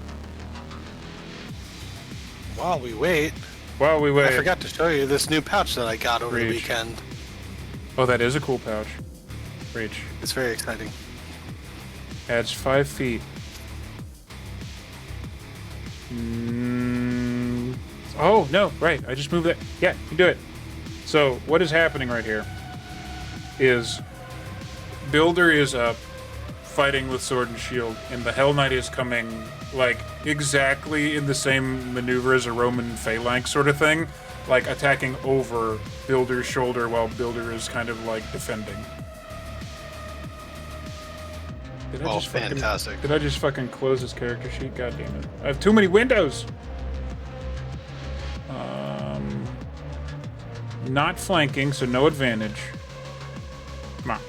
While we wait, While we wait. I forgot to show you this new pouch that I got over the Reach. weekend. Oh, that is a cool pouch. Reach. It's very exciting. Adds 5 feet. Oh, no, right. I just moved that. Yeah, you do it. So, what is happening right here is Builder is up fighting with sword and shield, and the Hell Knight is coming like exactly in the same maneuver as a Roman phalanx sort of thing, like attacking over Builder's shoulder while Builder is kind of like defending. Fantastic. Did I just fucking close this character sheet? God damn it. I have too many windows! Not flanking, so no advantage. Come on.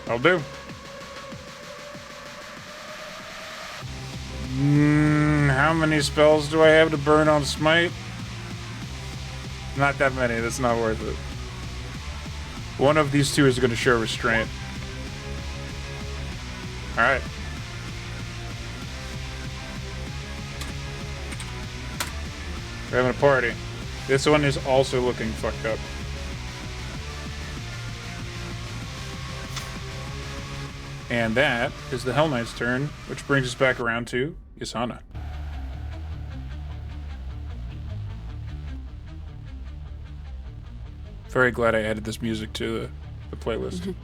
I'll do. How many spells do I have to burn on Smite? Not that many. That's not worth it. One of these two is going to show restraint. Alright. We're having a party. This one is also looking fucked up. And that is the Hell Knight's turn, which brings us back around to Yasana. Very glad I added this music to the playlist.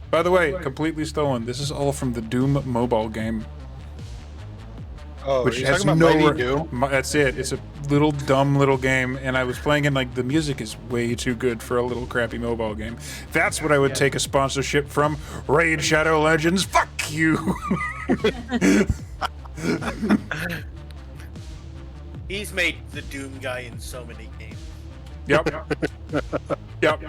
By the way, completely stolen. This is all from the Doom mobile game. Oh, which are you has talking about no Mighty Doom? That's it. It's a little dumb little game, and I was playing it like the music is way too good for a little crappy mobile game. That's what I would take a sponsorship from. Raid Shadow Legends. Fuck you. He's made the Doom guy in so many games. Yep. Yep.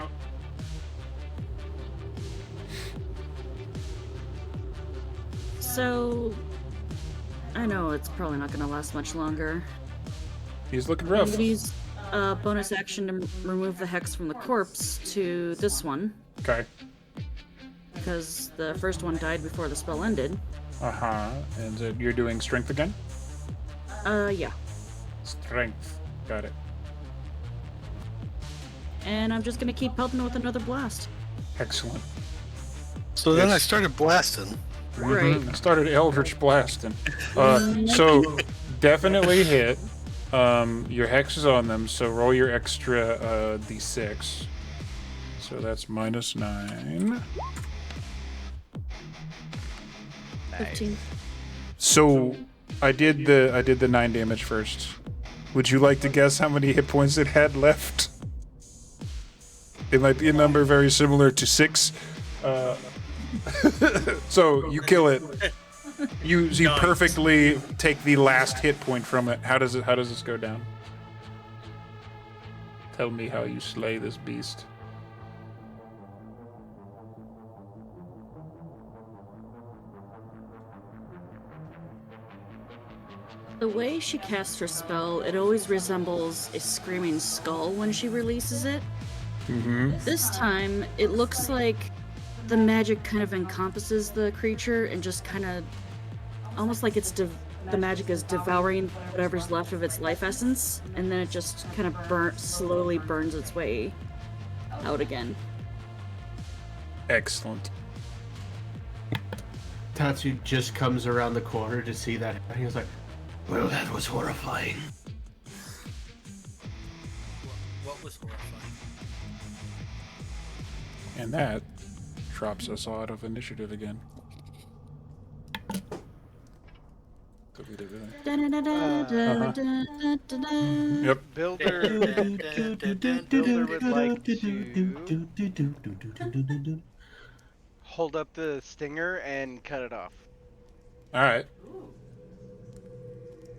So, I know it's probably not going to last much longer. He's looking I'm rough. going to use bonus action to remove the hex from the corpse to this one. Okay. Because the first one died before the spell ended. Uh-huh. And you're doing strength again? Yeah. Strength. Got it. And I'm just going to keep pelting with another blast. Excellent. So then I started blasting. Right. I started Eldritch Blasting. So, definitely hit. Your hex is on them, so roll your extra d6. So that's -9. 15. So I did the 9 damage first. Would you like to guess how many hit points it had left? It might be a number very similar to 6. So you kill it. You perfectly take the last hit point from it. How does this go down? Tell me how you slay this beast. The way she casts her spell, it always resembles a screaming skull when she releases it. Mm-hmm. This time, it looks like the magic kind of encompasses the creature and just kind of almost like the magic is devouring whatever's left of its life essence, and then it just kind of slowly burns its way out again. Excellent. Tatsu just comes around the corner to see that, and he was like, "Well, that was horrifying." What was horrifying? And that drops us out of initiative again. Yep. Builder would like to hold up the stinger and cut it off. All right.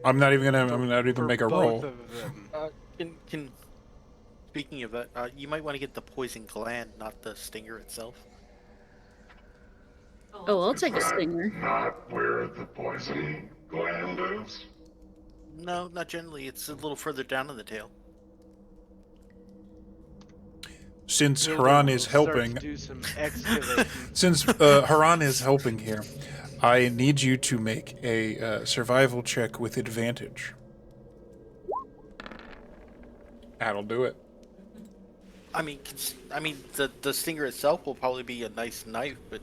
I'm not even make a roll. Both of them. Speaking of that, you might want to get the poison gland, not the stinger itself. Oh, I'll take a stinger. Not where the poison gland is? No, not generally. It's a little further down in the tail. Since Builder Haran will is start helping, to do some excavating. since Haran is helping here, I need you to make a survival check with advantage. That'll do it. I mean, the stinger itself will probably be a nice knife, but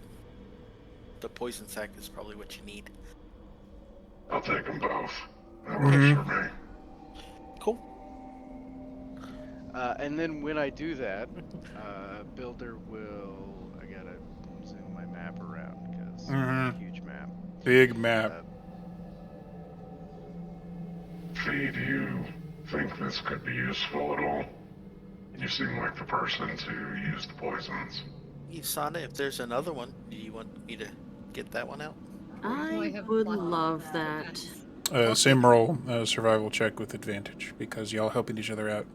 the poison sac is probably what you need. I'll take them both. That works for me. Cool. And then when I do that, Builder will. I gotta zoom my map around because huge map. Big map. Fee, do you think this could be useful at all? You seem like the person to use the poisons. Isana, if there's another one, do you want me to get that one out? I would love that. Same roll, survival check with advantage, because y'all helping each other out.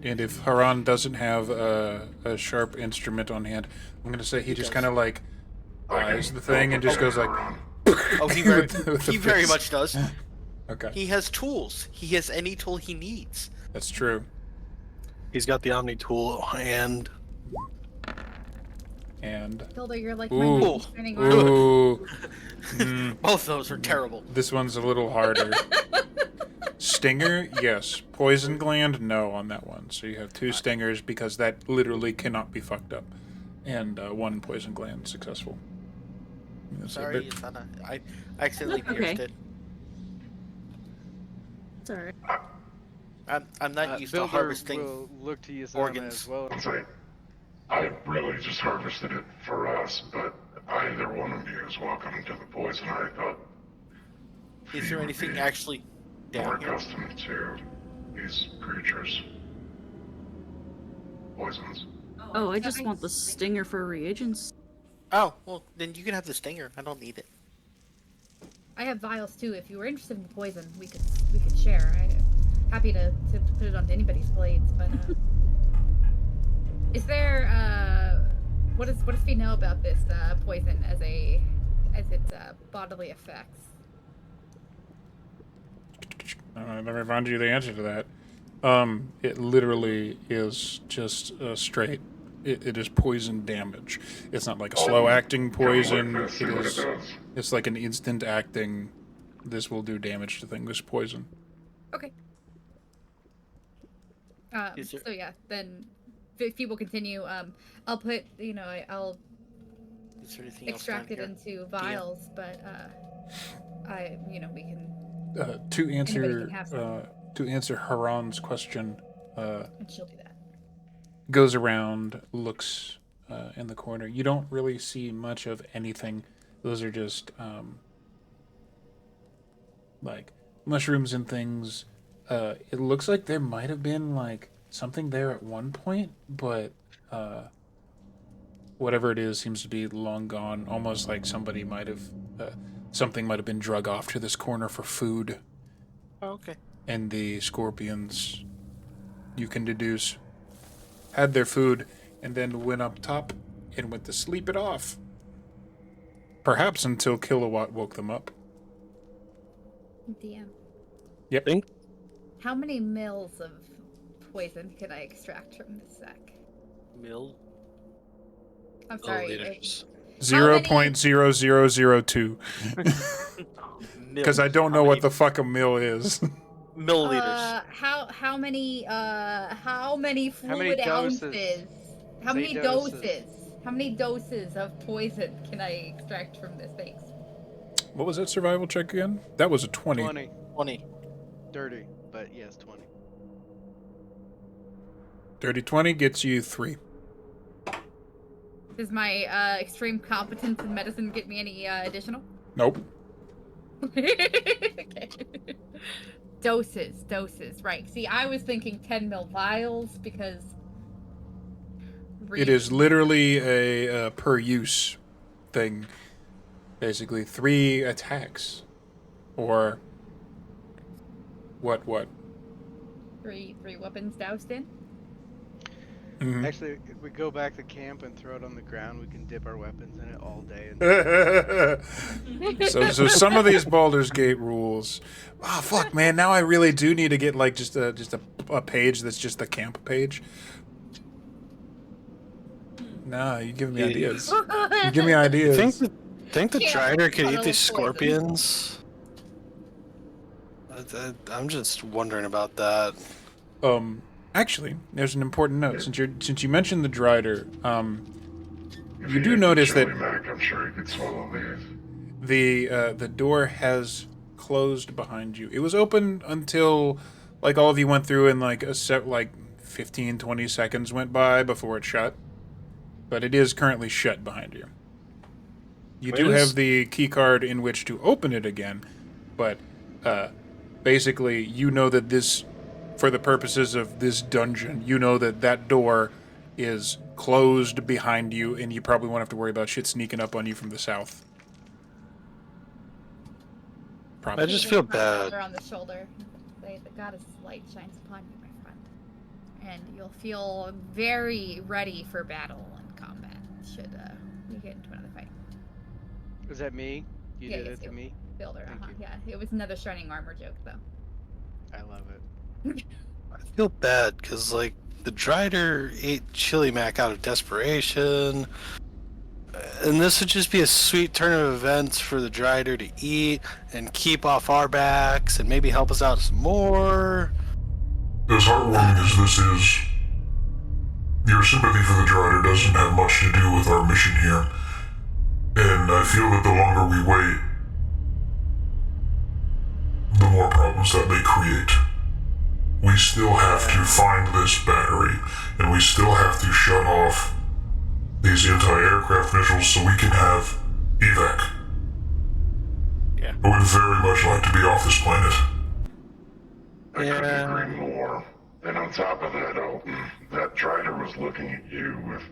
And if Haran doesn't have a sharp instrument on hand, I'm going to say he just kind of like eyes the thing and just goes like... Oh, he very much does. Okay. He has tools. He has any tool he needs. That's true. He's got the Omni tool and... Builder, you're like Ooh. my turning Ooh. Both of those are terrible. This one's a little harder. Stinger, yes. Poison gland, no on that one. So you have 2 stingers because that literally cannot be fucked up. And 1 poison gland successful. Sorry, Isana. I accidentally pierced it. It's alright. I'm not used to Builder harvesting will look to Yasana organs. as well. It's like, I really just harvested it for us, but either one of you is welcome to the poison. I thought. Is there anything actually More down here? accustomed to these creatures. Poisons. Oh, I just want the stinger for reagents. Oh, well, then you can have the stinger. I don't need it. I have vials too. If you were interested in the poison, we could share. I'm happy to put it onto anybody's blades. But is there what does we know about this poison as its bodily effects? Let me find you the answer to that. It literally is just straight. It is poison damage. It's not like a slow acting poison. It's like an instant acting. This will do damage to things. Poison. Okay. So yeah, then if people continue, I'll put I'll Is there anything extract it else down here? into vials, but we can. To Anybody can have some. answer Haran's question, And she'll do that. goes around, looks in the corner. You don't really see much of anything. Those are just like mushrooms and things. It looks like there might have been like something there at one point, but whatever it is seems to be long gone. Almost like somebody might have something might have been drug off to this corner for food. Oh, okay. And the scorpions, you can deduce, had their food and then went up top and went to sleep it off. Perhaps until Kilowatt woke them up. DM. Yep. How many mils of poison could I extract from this sack? Mill. I'm sorry. Milliliters. 0.0002. Because I don't know what the fuck a mill is. Milliliters. How many fluid doses? ounces? How Say many doses? How many doses of poison can I extract from this thing? What was that survival check again? That was a 20. 20. Dirty, but yes, 20. Dirty 20 gets you 3. Does my extreme competence in medicine get me any additional? Nope. Okay. Doses. Right. See, I was thinking 10 mil vials because... It is literally a per use thing. Basically, 3 attacks. Or... What? 3 weapons doused in? Mm-hmm. Actually, if we go back to camp and throw it on the ground, we can dip our weapons in it all day. So some of these Baldur's Gate rules. Oh fuck, man! Now I really do need to get like just a page that's just the camp page. Nah, you give me ideas. You give me ideas. Think the Drider could eat these Poison. scorpions? I'm just wondering about that. Actually, there's an important note. Since you mentioned the Drider, you do notice that Mac, I'm sure he could swallow these. the door has closed behind you. It was open until like all of you went through and like 15, 20 seconds went by before it shut. But it is currently shut behind you. You do have the key card in which to open it again, but basically you know that this, for the purposes of this dungeon, you know that that door is closed behind you, and you probably won't have to worry about shit sneaking up on you from the south. Probably. I just feel bad. On the shoulder. Say, the goddess light shines upon you, my friend, and you'll feel very ready for battle and combat should we get into another fight. Was that me? You did it to me? Builder, yeah. It was another shining armor joke, though. I love it. I feel bad because, like, the Drider ate Chili Mac out of desperation, and this would just be a sweet turn of events for the Drider to eat and keep off our backs and maybe help us out some more. As heartwarming as this is, your sympathy for the Drider doesn't have much to do with our mission here. And I feel that the longer we wait, the more problems that may create. We still have to find this battery, and we still have to shut off these anti-aircraft missiles so we can have evac. Yeah. I would very much like to be off this planet. I couldn't agree more. And on top of that, that Drider was looking at you with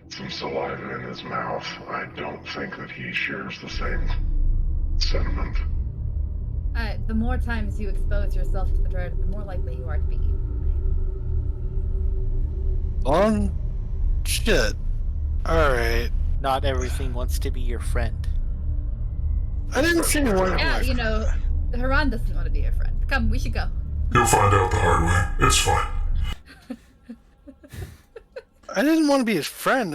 some saliva in his mouth. I don't think that he shares the same sentiment. The more times you expose yourself to the Drider, the more likely you are to be eaten. Shit. Alright. Not everything wants to be your friend. I didn't see one. Yeah, you know, Haran doesn't want to be your friend. Come, we should go. You'll find out the hard way. It's fine. I didn't want to be his friend.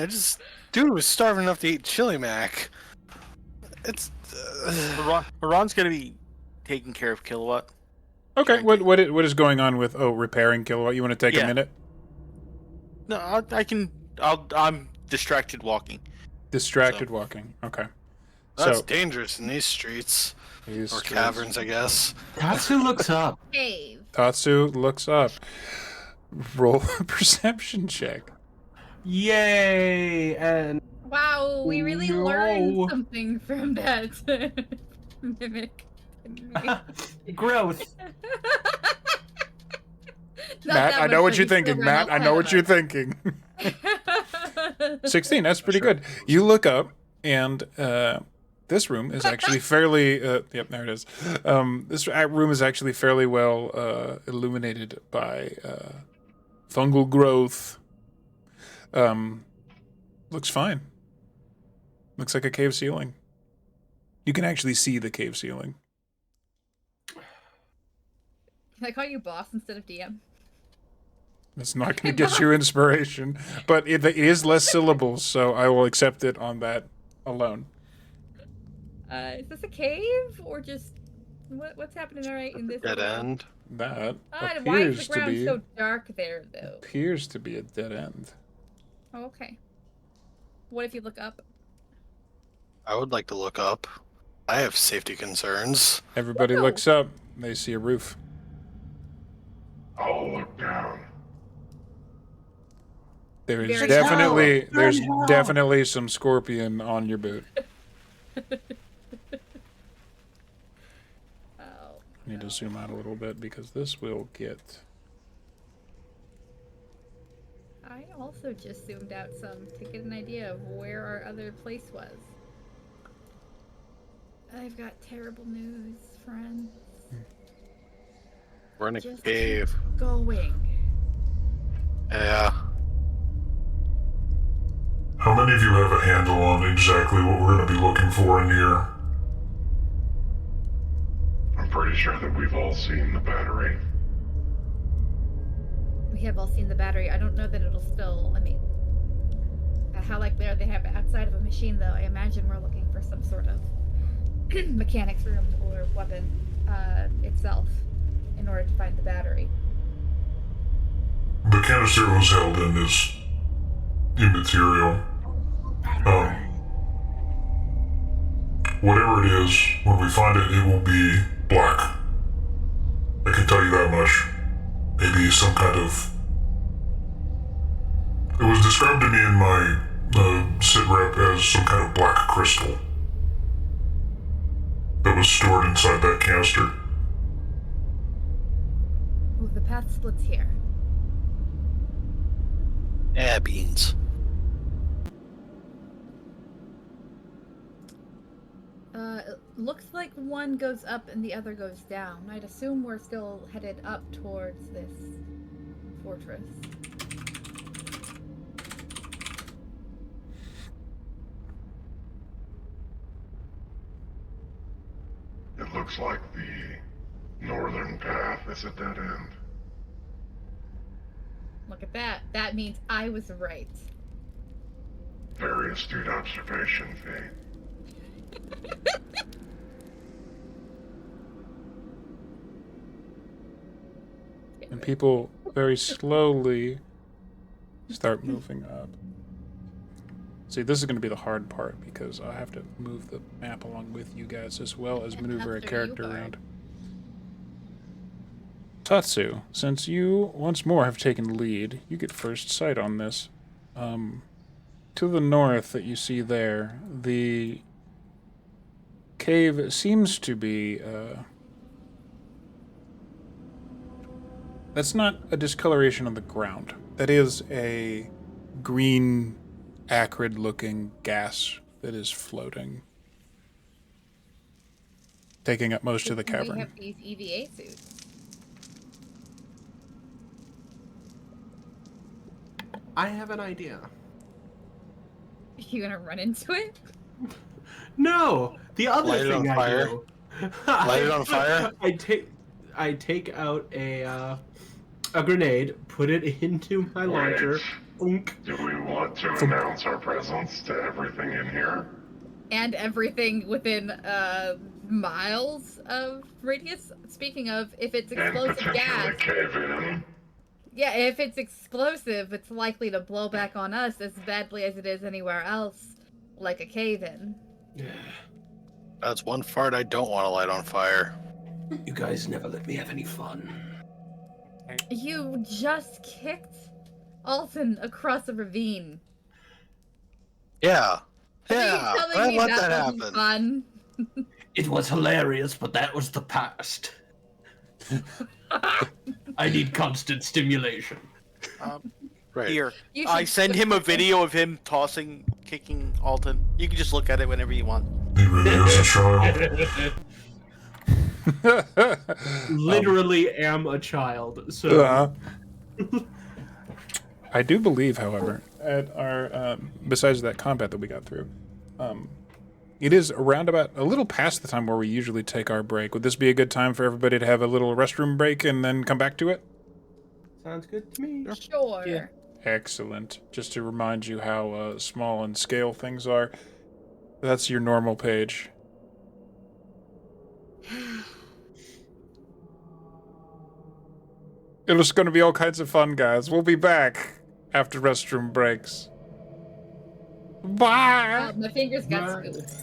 Dude was starving enough to eat Chili Mac. It's. Haran's gonna be taking care of Kilowatt. Okay, what is going on with repairing Kilowatt? You want to take a minute? No, I'm distracted walking. Distracted walking. Okay. That's dangerous in these streets. Or caverns, I guess. Tatsu looks up. Cave. Tatsu looks up. Roll a perception check. Yay! And wow, we really learned something from that mimic. Growth. Matt, I know what you're thinking. Matt, I know what you're thinking. 16, that's pretty good. You look up, and this room is actually fairly... yep, there it is. This room is actually fairly well illuminated by fungal growth. Looks fine. Looks like a cave ceiling. You can actually see the cave ceiling. Can I call you boss instead of DM? It's not going to get you inspiration, but it is less syllables, so I will accept it on that alone. Is this a cave or just what's happening right in this dead end? That appears why is the ground to be so dark there, though? Appears to be a dead end. Oh, okay. What if you look up? I would like to look up. I have safety concerns. Everybody looks up. They see a roof. I'll look down. There's definitely some scorpion on your boot. Need to zoom out a little bit because this will get... I also just zoomed out some to get an idea of where our other place was. I've got terrible news, friends. We're in a Just cave. keep going. Yeah. How many of you have a handle on exactly what we're going to be looking for in here? I'm pretty sure that we've all seen the battery. We have all seen the battery. I don't know that it'll still, I mean, how likely are they to have it outside of a machine, though? I imagine we're looking for some sort of mechanics room or weapon itself in order to find the battery. The canister it was held in is immaterial. whatever it is, when we find it, it will be black. I can tell you that much. Maybe some kind of... It was described to me in my sit rep as some kind of black crystal that was stored inside that canister. Ooh, the path splits here. Beans. It looks like one goes up and the other goes down. I'd assume we're still headed up towards this fortress. It looks like the northern path is a dead end. Look at that. That means I was right. Very astute observation, V. And people very slowly start moving up. See, this is going to be the hard part because I have to move the map along with you guys as well as maneuver a character around. Tatsu, since you once more have taken lead, you get first sight on this. To the north that you see there, the cave seems to be... that's not a discoloration on the ground. That is a green, acrid-looking gas that is floating, taking up most of the cavern. We have these EVA suits. I have an idea. You gonna run into it? No, the other Light it thing on I fire? do. Light it on fire? I take out a grenade, put it into my launcher. Oink. Do we want to announce our presence to everything in here? And everything within miles of radius. Speaking of, if it's explosive gas, Cave in. yeah, if it's explosive, it's likely to blow back on us as badly as it is anywhere else, like a cave-in. That's one fart I don't want to light on fire. You guys never let me have any fun. You just kicked Alton across a ravine. Yeah. Are Yeah. you telling I me let that that wasn't happen. fun? It was hilarious, but that was the past. I need constant stimulation. Right. Here, You I should send switch him a it. video of him kicking Alton. You can just look at it whenever you want. He really is a child. Literally am a child, so... I do believe, however, at our besides that combat that we got through, it is around about a little past the time where we usually take our break. Would this be a good time for everybody to have a little restroom break and then come back to it? Sounds good to me. Sure. Yeah. Excellent. Just to remind you how small in scale things are, that's your normal page. It's going to be all kinds of fun, guys. We'll be back after restroom breaks. Bye! My fingers got Bye. scooped.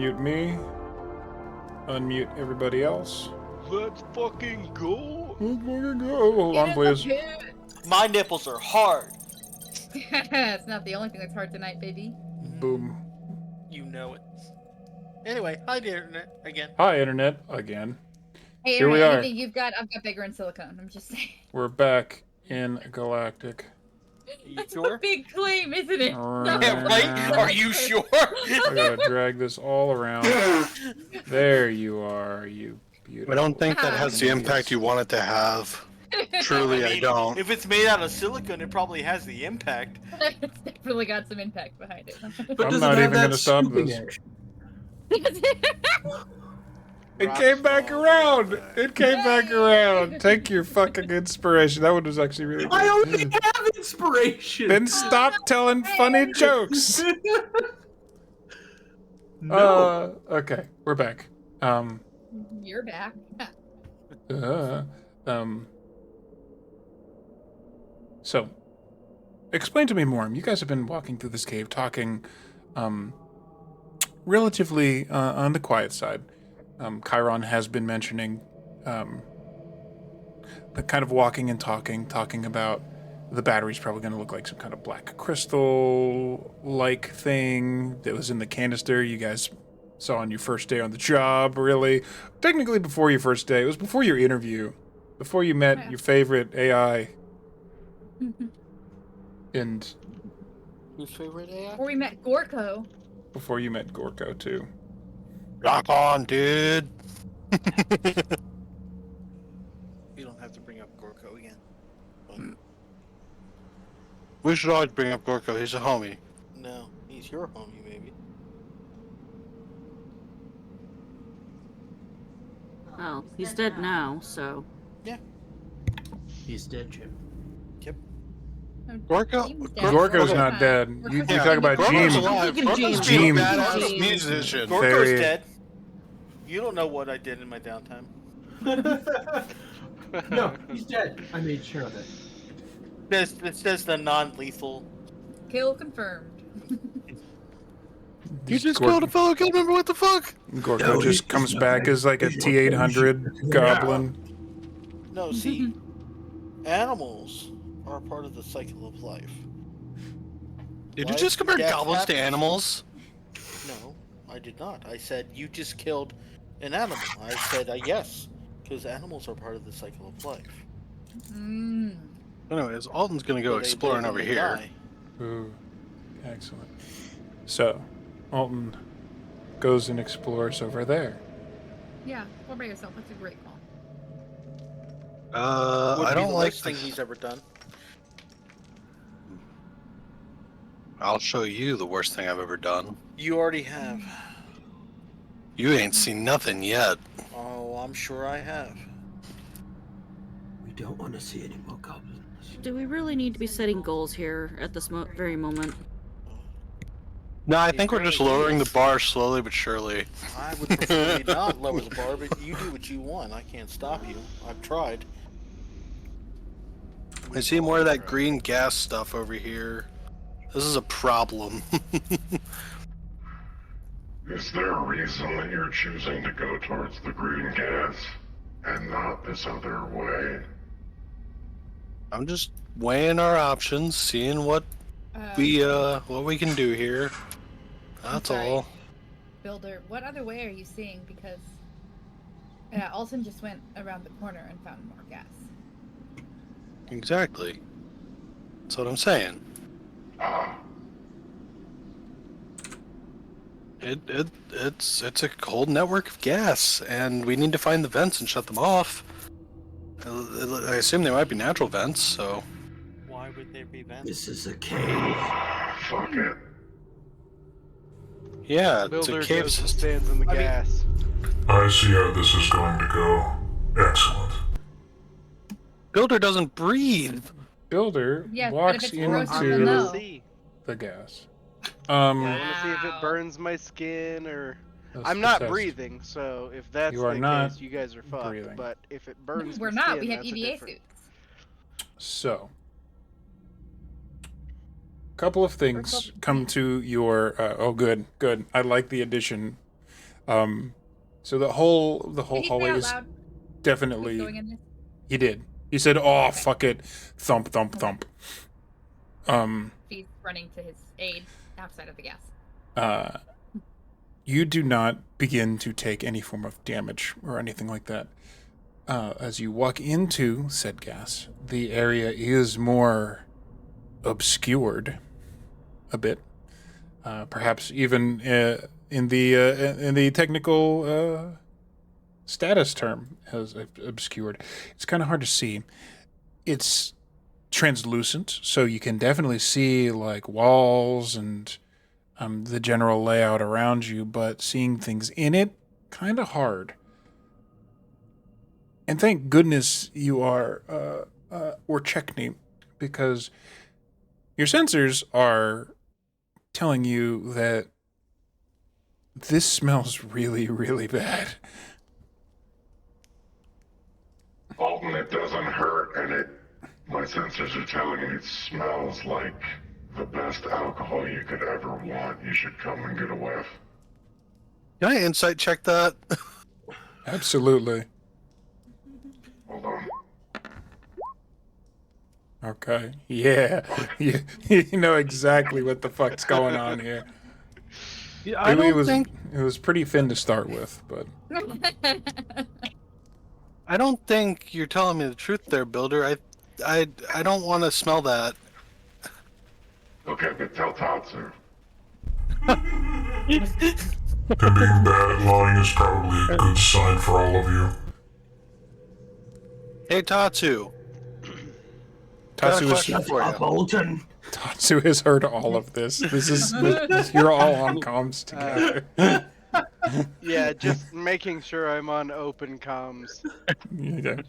Mute me. Unmute everybody else. Let's fucking go. Let's fucking go. Hold on, please. My nipples are hard. It's not the only thing that's hard tonight, baby. Boom. You know it. Anyway, hi, the internet again. Hi, internet again. Hey, Here we Aaron, are. anything you've got, I've got bigger in silicone. I'm just saying. We're back in Galactic. You That's sure? a big claim, isn't it? Yeah, right? Are you sure? I gotta drag this all around. There you are, you beautiful. I don't think that has the impact you want it to have. Truly, I don't. If it's made out of silicone, it probably has the impact. It's definitely got some impact behind it. But I'm does not it have even that gonna stop scooping this. action? It came back around. It came back around. Take your fucking inspiration. That one was actually really good. I only have inspiration. Then stop telling funny jokes. No. Okay, we're back. You're back. So, explain to me more. You guys have been walking through this cave, talking, relatively on the quiet side. Chiron has been mentioning, the kind of walking and talking about the battery's probably going to look like some kind of black crystal-like thing that was in the canister you guys saw on your first day on the job, really. Technically before your first day. It was before your interview. Before you met your favorite AI. And Whose favorite AI? Before we met Gorko. before you met Gorko, too. Rock on, dude. You don't have to bring up Gorko again. We should always bring up Gorko. He's a homie. No, he's your homie, maybe. Well, he's dead now, so. He's dead, Jim. Gorko? Gorko's not dead. You talk about Gorko's Jeem. alive. Thinking Gorko's Jeem. being a Jeem. badass musician. Gorko's Very- dead. You don't know what I did in my downtime. No, he's dead. I made sure of it. It says the non-lethal. Kill confirmed. You just killed a fellow guild member. What the fuck? Gorko No, just he's comes not back dead. as like a He's T-800 goblin. No, see, animals are a part of the cycle of life. Did you Life, just compare death goblins to happens. animals? No, I did not. I said you just killed an animal. I said yes, because animals are part of the cycle of life. Mm. Anyways, Alden's gonna go They exploring live over and they here. die. Ooh, excellent. So, Alton goes and explores over there. Yeah, what about yourself? That's a great call. Would I be don't the like. worst thing he's ever done. I'll show you the worst thing I've ever done. You already have. You ain't seen nothing yet. Oh, I'm sure I have. We don't want to see any more goblins. Do we really need to be setting goals here at this very moment? No, I think we're just lowering the bar slowly but surely. I would prefer you not lower the bar, but you do what you want. I can't stop you. I've tried. I see more of that green gas stuff over here. This is a problem. Is there a reason that you're choosing to go towards the green gas and not this other way? I'm just weighing our options, seeing what we can do here. That's sorry. all. Builder, what other way are you seeing? Because Alton just went around the corner and found more gas. Exactly. That's what I'm saying. It's a whole network of gas, and we need to find the vents and shut them off. I assume they might be natural vents, so. Why would there be vents? This is a cave. Fuck it. Yeah, it's Builder a cave goes and system. stands in the gas. I see how this is going to go. Excellent. Builder doesn't breathe. Builder Yeah, but walks if it's gross, I you'll into know. want to see. the gas. I want to see if it Wow. burns my skin or. That's I'm the not test. breathing, so if that's You are the not case, you guys are fucked. breathing. But if it burns We're my not. skin, We have that's a EVA different- suits. So, couple of things come to your. Oh, good. I like the addition. So the whole Did he say hallway out is loud definitely. he's going in this? He did. He said, "Oh, fuck it, thump, thump, thump." He's running to his aid outside of the gas. You do not begin to take any form of damage or anything like that. As you walk into said gas, the area is more obscured a bit. Perhaps even in the technical status term as obscured. It's kind of hard to see. It's translucent, so you can definitely see like walls and the general layout around you, but seeing things in it, kind of hard. And thank goodness you are or Checkney, because your sensors are telling you that this smells really, really bad. Alton, it doesn't hurt, and my sensors are telling me it smells like the best alcohol you could ever want. You should come and get a whiff. Can I insight check that? Absolutely. Hold on. Okay. Yeah. You know exactly what the fuck's going on here. Yeah, I don't think it was pretty thin to start with, but I don't think you're telling me the truth there, Builder. I don't want to smell that. Okay, but tell Tatsu. Him being bad at lying is probably a good sign for all of you. Hey, Tatsu. Tatsu Got a question for you. Bolton. Tatsu has heard all of this. This you're all on comms together. Yeah, just making sure I'm on open comms. Yeah.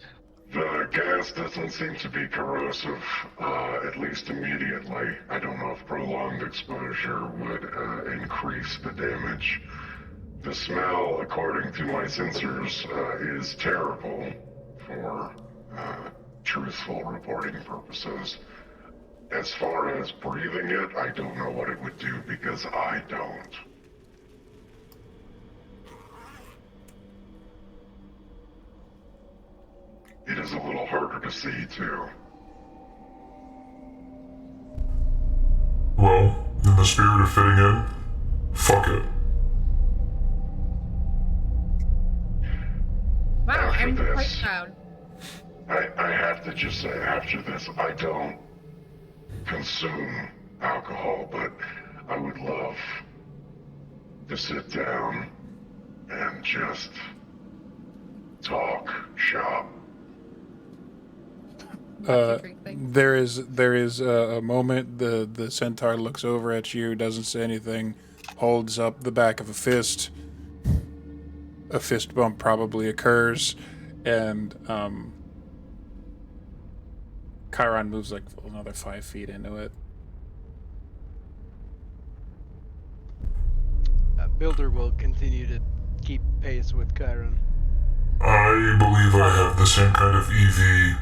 The gas doesn't seem to be corrosive, at least immediately. I don't know if prolonged exposure would increase the damage. The smell, according to my sensors, is terrible for truthful reporting purposes. As far as breathing it, I don't know what it would do because I don't. It is a little harder to see, too. Well, in the spirit of fitting in, fuck it. Wow, After I'm this, quite proud. I have to just say, after this, I don't consume alcohol, but I would love to sit down and just talk shop. There is a moment the centaur looks over at you, doesn't say anything, holds up the back of a fist. A fist bump probably occurs, and Chiron moves like another 5 feet into it. Builder will continue to keep pace with Chiron. I believe I have the same kind of EV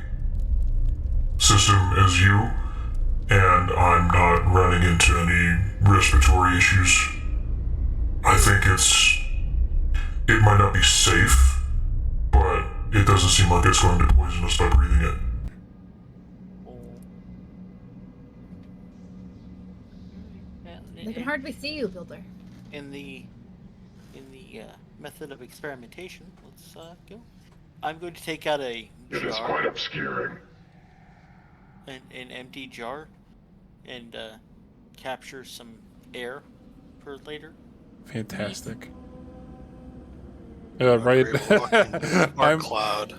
system as you, and I'm not running into any respiratory issues. I think it might not be safe, but it doesn't seem like it's going to poison us by breathing it. They can hardly see you, Builder. In the method of experimentation, let's go. I'm going to take out a It is jar, quite obscuring. an empty jar, and capture some air for later. Fantastic. Right. I'm cloud.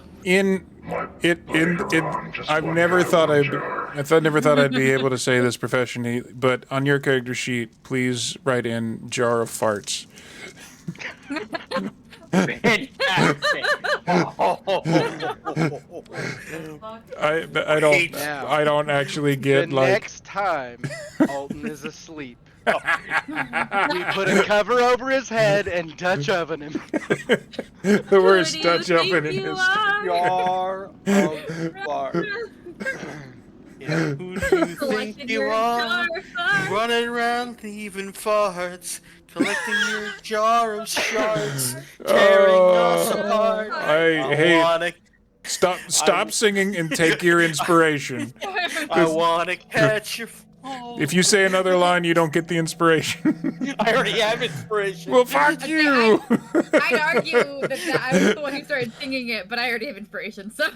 I've never thought I'd be able to say this professionally, but on your character sheet, please write in jar of farts. Fantastic. I don't actually get the like next time Alton is asleep, we put a cover over his head and Dutch oven him. the worst Dutch oven in history. Jar of fart. Yeah, who do you think Collecting you your are? jar of farts. Running around leaving farts, collecting your jar of shards, tearing us apart. Hey, wanna, stop singing and take your inspiration. I wanna catch your fall. If you say another line, you don't get the inspiration. I already have inspiration. Well, fuck Okay, you. I'd argue that I was the one who started singing it, but I already have inspiration, so.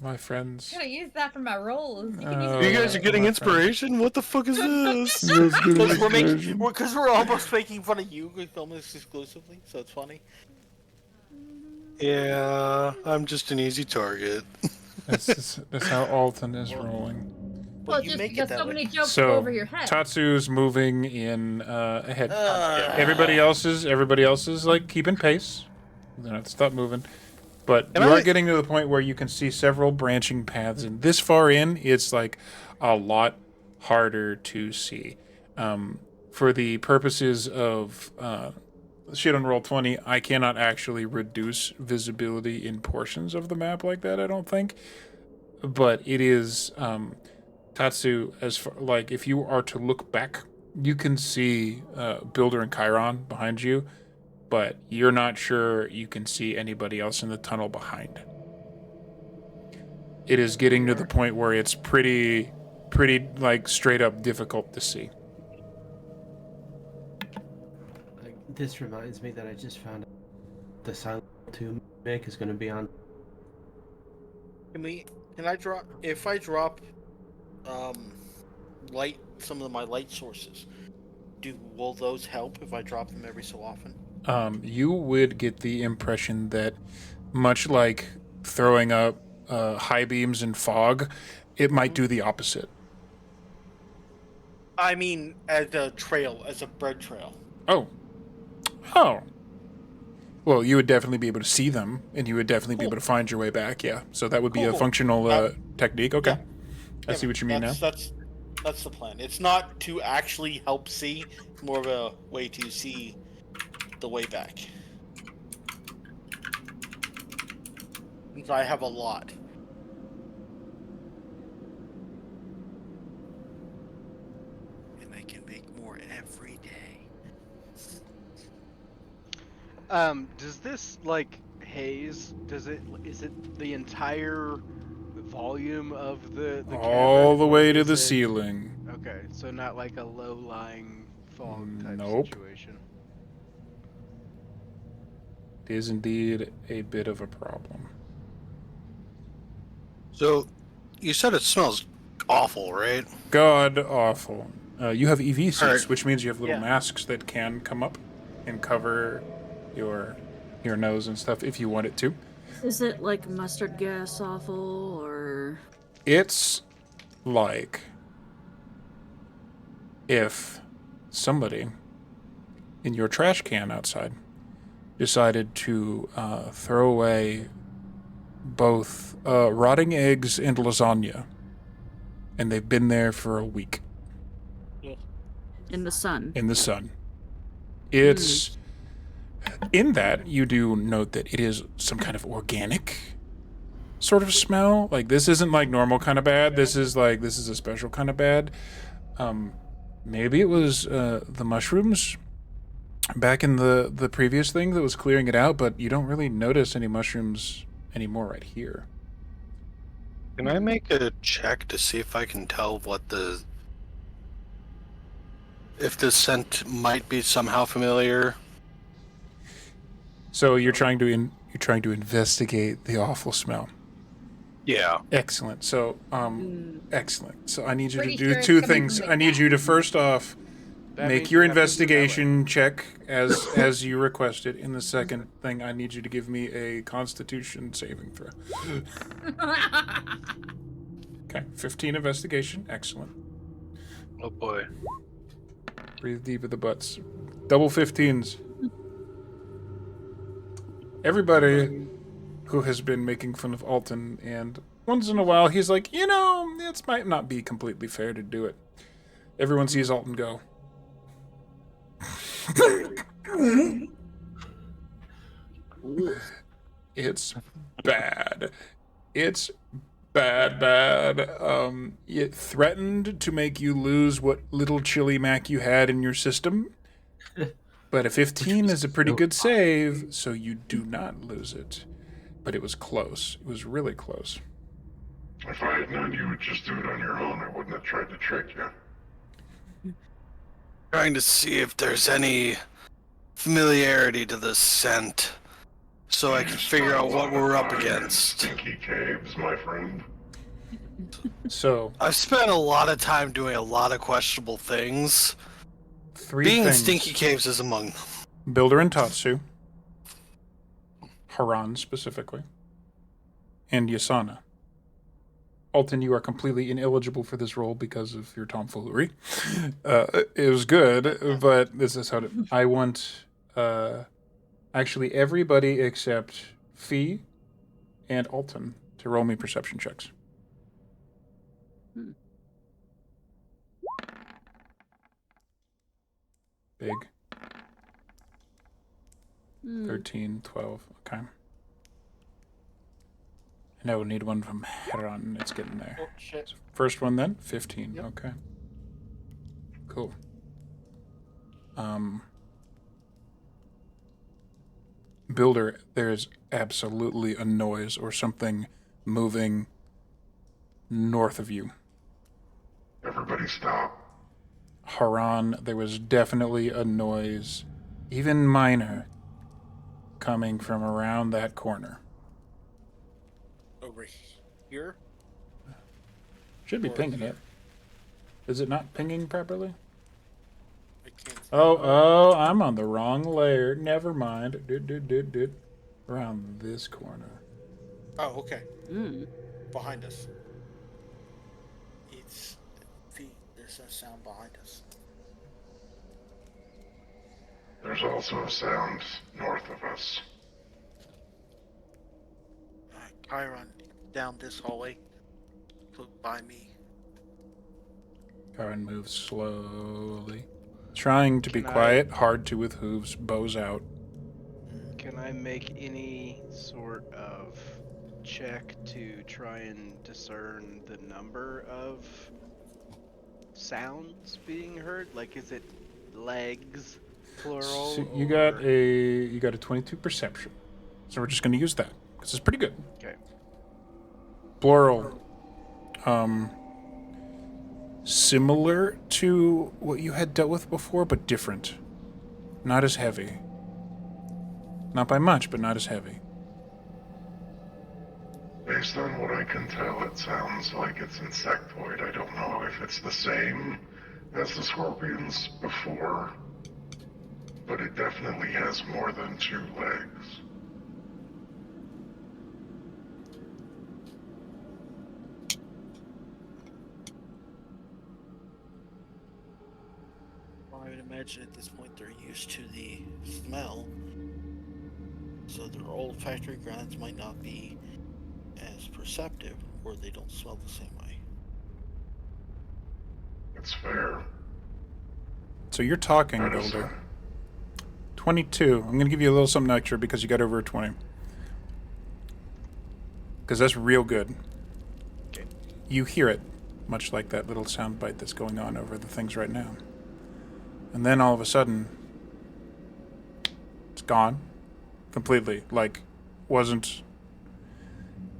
My friends. I'm gonna use that for my roles. You can Oh, use You guys are getting my inspiration? What the fuck is this? Because we're almost making fun of you. We film this exclusively, so it's funny. Yeah, I'm just an easy target. That's how Alton is rolling. Well, you just make it because that so way. many jokes So go over your head. Tatsu's moving in ahead. Everybody else is like keeping pace. They don't have to stop moving. But you are getting to the point where you can see several branching paths, and this far in, it's like a lot harder to see. For the purposes of shit on Roll20, I cannot actually reduce visibility in portions of the map like that, I don't think. But it is Tatsu, as far, like, if you are to look back, you can see Builder and Chiron behind you, but you're not sure you can see anybody else in the tunnel behind. It is getting to the point where it's pretty like straight up difficult to see. This reminds me that I just found out the Silent 2 make is going to be on. Can I drop? If I drop, some of my light sources, will those help if I drop them every so often? You would get the impression that, much like throwing up high beams in fog, it might do the opposite. I mean, as a trail, as a bread trail. Oh. Well, you would definitely be able to see them, and you would definitely be able to find your way back, yeah. So that would be a functional technique. Okay. I see what you mean now. That's the plan. It's not to actually help see, it's more of a way to see the way back. Since I have a lot. And I can make more every day. Does this, like, haze, is it the entire volume of the all cavern, the way to is the it- ceiling. Okay, so not like a low-lying fog type Nope. situation. It is indeed a bit of a problem. So, you said it smells awful, right? God awful. You have EV suits, Alright. which means you have little masks that can come up and cover your nose and stuff if you want it to. Is it like mustard gas awful, or... It's like if somebody in your trash can outside decided to throw away both rotting eggs and lasagna, and they've been there for a week in the sun? in the sun. It's in that you do note that it is some kind of organic sort of smell. Like, this isn't like normal kind of bad. This is a special kind of bad. Maybe it was the mushrooms back in the previous thing that was clearing it out, but you don't really notice any mushrooms anymore right here. Can I make a check to see if I can tell if the scent might be somehow familiar? So you're trying to investigate the awful smell. Yeah. Excellent. So excellent. So I need you Pretty to do sure it's two coming things. from the I need you to first off That make means your you have to do it that way. investigation check as you requested. And the second thing, I need you to give me a Constitution saving throw. Okay, 15 investigation. Excellent. Oh boy. Breathe deep at the butts. Double 15s. Everybody who has been making fun of Alton, and once in a while he's like, it might not be completely fair to do it. Everyone sees Alton go. It's bad. It's Bad. It threatened to make you lose what little chili mac you had in your system. But a 15 is a pretty good save, so you do not lose it. But it was close. It was really close. If I had known you would just do it on your own, I wouldn't have tried to trick you. Trying to see if there's any familiarity to the scent, so I can figure out what we're up against. Stinky caves, my friend. So I've spent a lot of time doing a lot of questionable things. Being in Stinky Caves is among them. Builder and Tatsu. Haran specifically. And Yasana. Alton, you are completely ineligible for this role because of your tomfoolery. It was good, but this is how I want actually everybody except Fee and Alton to roll me perception checks. Big. 13, 12. Okay. And I will need one from Heron. It's getting there. Oh, shit. So first one then? 15. Yep. Okay. Cool. Builder, there's absolutely a noise or something moving north of you. Everybody stop. Haran, there was definitely a noise, even minor, coming from around that corner. Over here? Should be Or pinging here. it. Is it not pinging properly? I can't see. Oh, I'm on the wrong layer. Never mind. Around this corner. Oh, okay. Behind us. It's feet. There's a sound behind us. There's also a sound north of us. Alright, Chiron, down this hallway. Look by me. Karen moves slowly. Trying to be Can I- quiet, hard to with hooves, bows out. Can I make any sort of check to try and discern the number of sounds being heard? Like, is it legs, plural? So you got a 22 perception. So we're just going to use that because it's pretty good. Okay. Plural. Similar to what you had dealt with before, but different. Not as heavy. Not by much, but not as heavy. Based on what I can tell, it sounds like it's insectoid. I don't know if it's the same as the scorpions before, but it definitely has more than 2 legs. I would imagine at this point they're used to the smell, so their olfactory glands might not be as perceptive, or they don't smell the same way. It's fair. So you're talking, That is Builder. 22. I'm going to give you a little something extra because you got over a 20. Because that's real good. Okay. You hear it, much like that little sound bite that's going on over the things right now. And then all of a sudden, it's gone. Completely. Like, wasn't...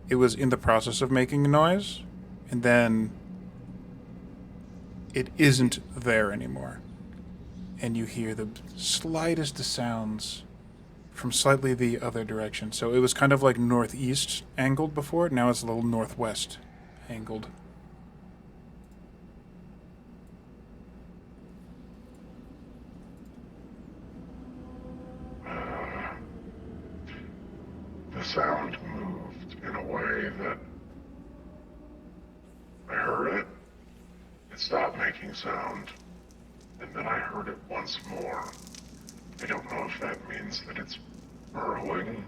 It was in the process of making a noise, and then it isn't there anymore. And you hear the slightest of sounds from slightly the other direction. So it was kind of like northeast angled before, now it's a little northwest angled. The sound moved in a way that I heard it. It stopped making sound, and then I heard it once more. I don't know if that means that it's burrowing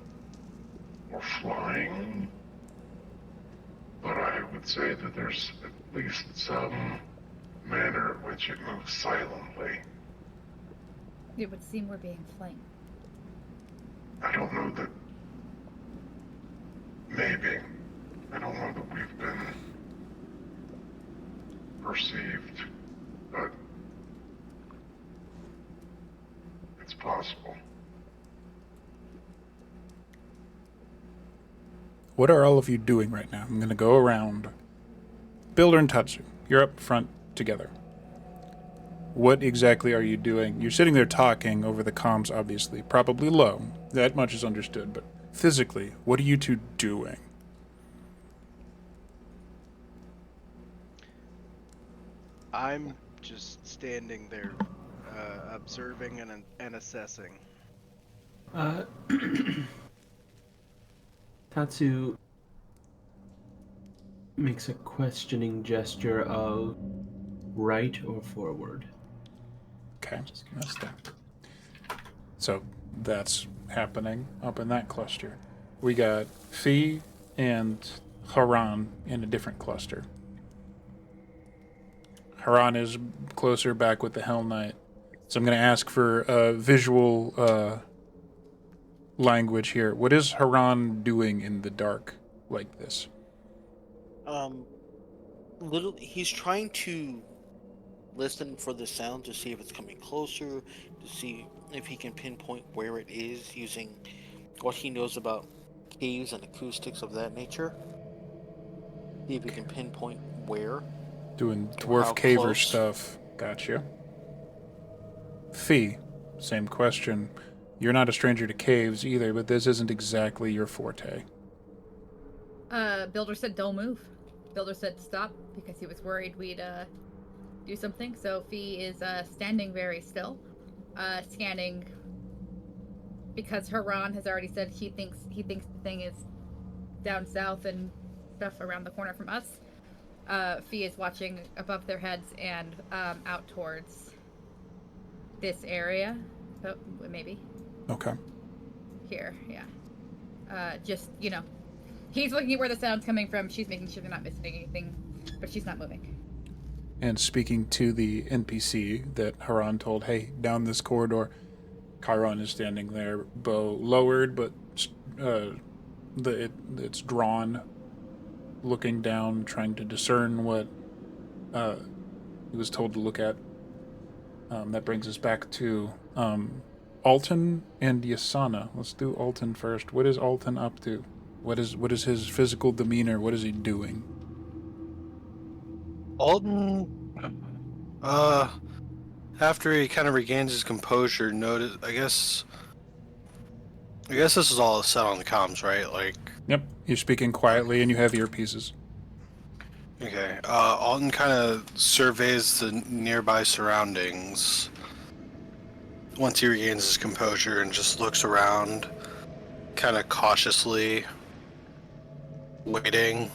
or flying, but I would say that there's at least some manner in which it moves silently. It would seem we're being flanked. I don't know that. Maybe. I don't know that we've been perceived, but it's possible. What are all of you doing right now? I'm going to go around. Builder and Tatsu, you're up front together. What exactly are you doing? You're sitting there talking over the comms, obviously. Probably low. That much is understood. But physically, what are you two doing? I'm just standing there, observing and assessing. Tatsu makes a questioning gesture of right or forward. Okay, that's that. So that's happening up in that cluster. We got Fee and Haran in a different cluster. Haran is closer back with the Hell Knight. So I'm going to ask for visual language here. What is Haran doing in the dark like this? He's trying to listen for the sound to see if it's coming closer, to see if he can pinpoint where it is using what he knows about caves and acoustics of that nature. See if he can pinpoint where. Doing dwarf caver stuff. Gotcha. Fee, same question. You're not a stranger to caves either, but this isn't exactly your forte. Builder said don't move. Builder said stop because he was worried we'd do something. So Fee is standing very still, scanning because Haran has already said he thinks the thing is down south and stuff around the corner from us. Fee is watching above their heads and out towards this area. Oh, maybe. Okay. Here, yeah. Just, he's looking at where the sound's coming from. She's making sure they're not missing anything, but she's not moving. And speaking to the NPC that Haran told, hey, down this corridor, Chiron is standing there, bow lowered, but it's drawn, looking down, trying to discern what he was told to look at. That brings us back to Alton and Yasana. Let's do Alton first. What is Alton up to? What is his physical demeanor? What is he doing? Alton, after he kind of regains his composure, I guess this is all set on the comms, right? Like. Yep, you're speaking quietly and you have earpieces. Okay. Alton kind of surveys the nearby surroundings once he regains his composure and just looks around, kind of cautiously waiting.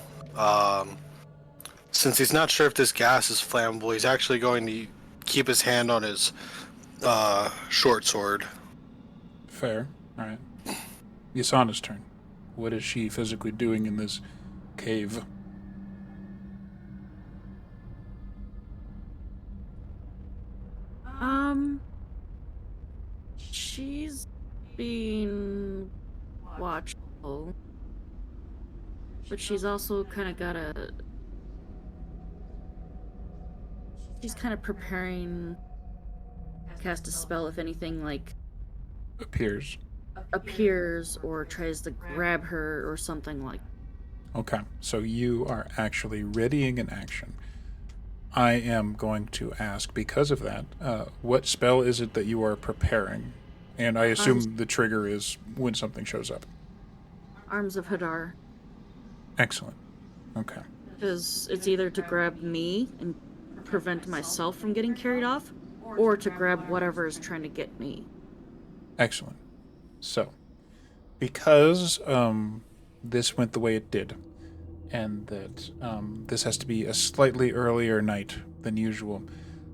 Since he's not sure if this gas is flammable, he's actually going to keep his hand on his short sword. Fair. All right. Yasana's turn. What is she physically doing in this cave? She's being watchful, but she's also kind of she's kind of preparing to cast a spell if anything like appears or tries to grab her or something like. Okay, so you are actually readying an action. I am going to ask, because of that, what spell is it that you are preparing? And I assume the trigger is when something shows up. Arms of Hadar. Excellent. Okay. Because it's either to grab me and prevent myself from getting carried off, or to grab whatever is trying to get me. Excellent. So, because this went the way it did, and that this has to be a slightly earlier night than usual,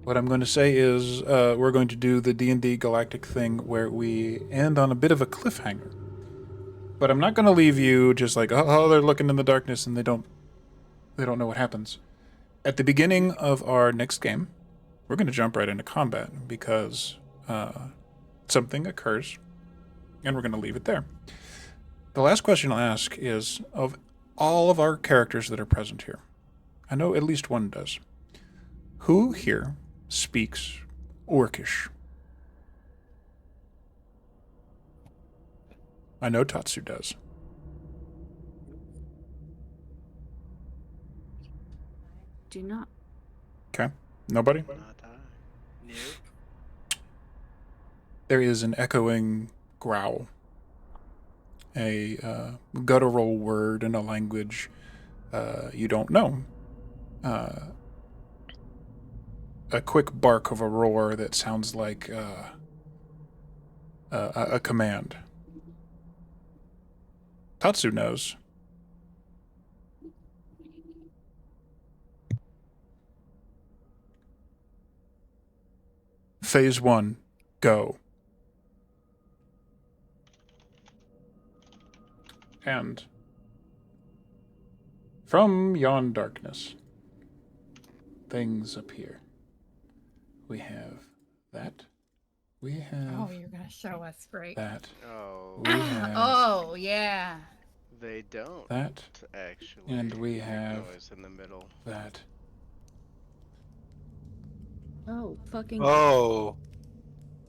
what I'm going to say is we're going to do the D&D Galactic thing where we end on a bit of a cliffhanger. But I'm not going to leave you just like, oh, they're looking in the darkness and they don't know what happens. At the beginning of our next game, we're going to jump right into combat because something occurs, and we're going to leave it there. The last question I'll ask is, of all of our characters that are present here, I know at least one does. Who here speaks Orcish? I know Tatsu does. Do not. Okay. Nobody? Not I. Nope. There is an echoing growl. A guttural word in a language you don't know. A quick bark of a roar that sounds like a command. Tatsu knows. Phase 1, go. And from yon darkness, things appear. We have that. We have Oh, you're gonna show us, great. that. Oh, We have Oh, yeah. they don't that. actually. And we have noise in the middle. that. Oh, fucking. Oh.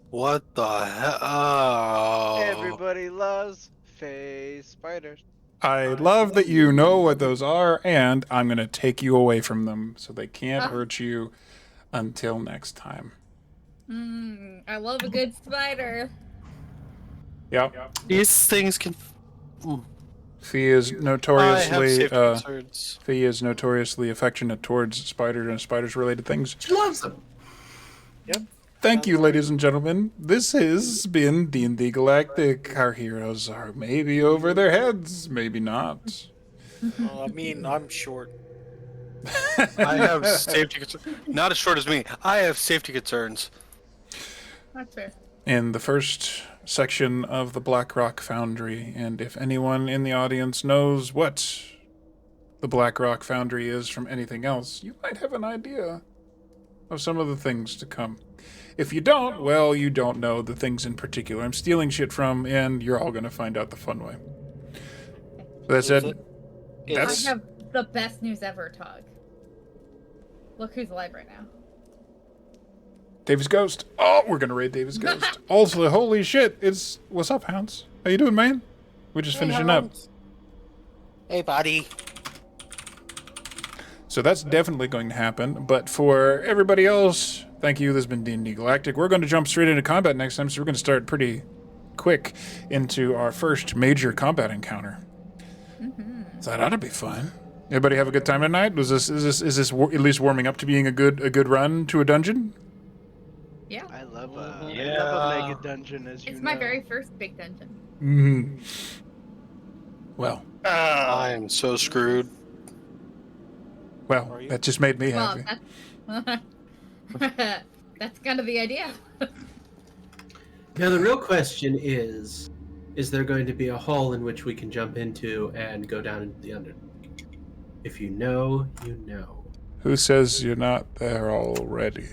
What the hell? Oh. Everybody loves phase spiders. I love that you know what those are, and I'm going to take you away from them so they can't hurt you until next time. I love a good spider. Yep. These things can. Fee is I have notoriously safety concerns. Fee is notoriously affectionate towards spiders and spiders related things. She loves them. Yep. Thank you, ladies and gentlemen. This has been D&D Galactic. Our heroes are maybe over their heads, maybe not. Well, I mean, I'm short. I have safety concerns. Not as short as me. I have safety concerns. That's fair. In the first section of the Blackrock Foundry, and if anyone in the audience knows what the Blackrock Foundry is from anything else, you might have an idea of some of the things to come. If you don't, well, you don't know the things in particular I'm stealing shit from, and you're all going to find out the fun way. That said, that's... I have the best news ever, Tog. Look who's alive right now. Davis Ghost. Oh, we're going to raid Davis Ghost. Also, holy shit, it's... What's up, Hounds? How you doing, man? We're just finishing up. Hey, buddy. So that's definitely going to happen, but for everybody else... Thank you, this has been D&D Galactic. We're going to jump straight into combat next time, so we're going to start pretty quick into our first major combat encounter. So that ought to be fun. Everybody have a good time tonight? Is this at least warming up to being a good run to a dungeon? Yeah. I love a mega dungeon, as you know. It's my very first big dungeon. Mm-hmm. Well. I am so screwed. Well, that just made me happy. Well, that's kind of the idea. Now the real question is there going to be a hole in which we can jump into and go down into the Underdark? If you know, you know. Who says you're not there already?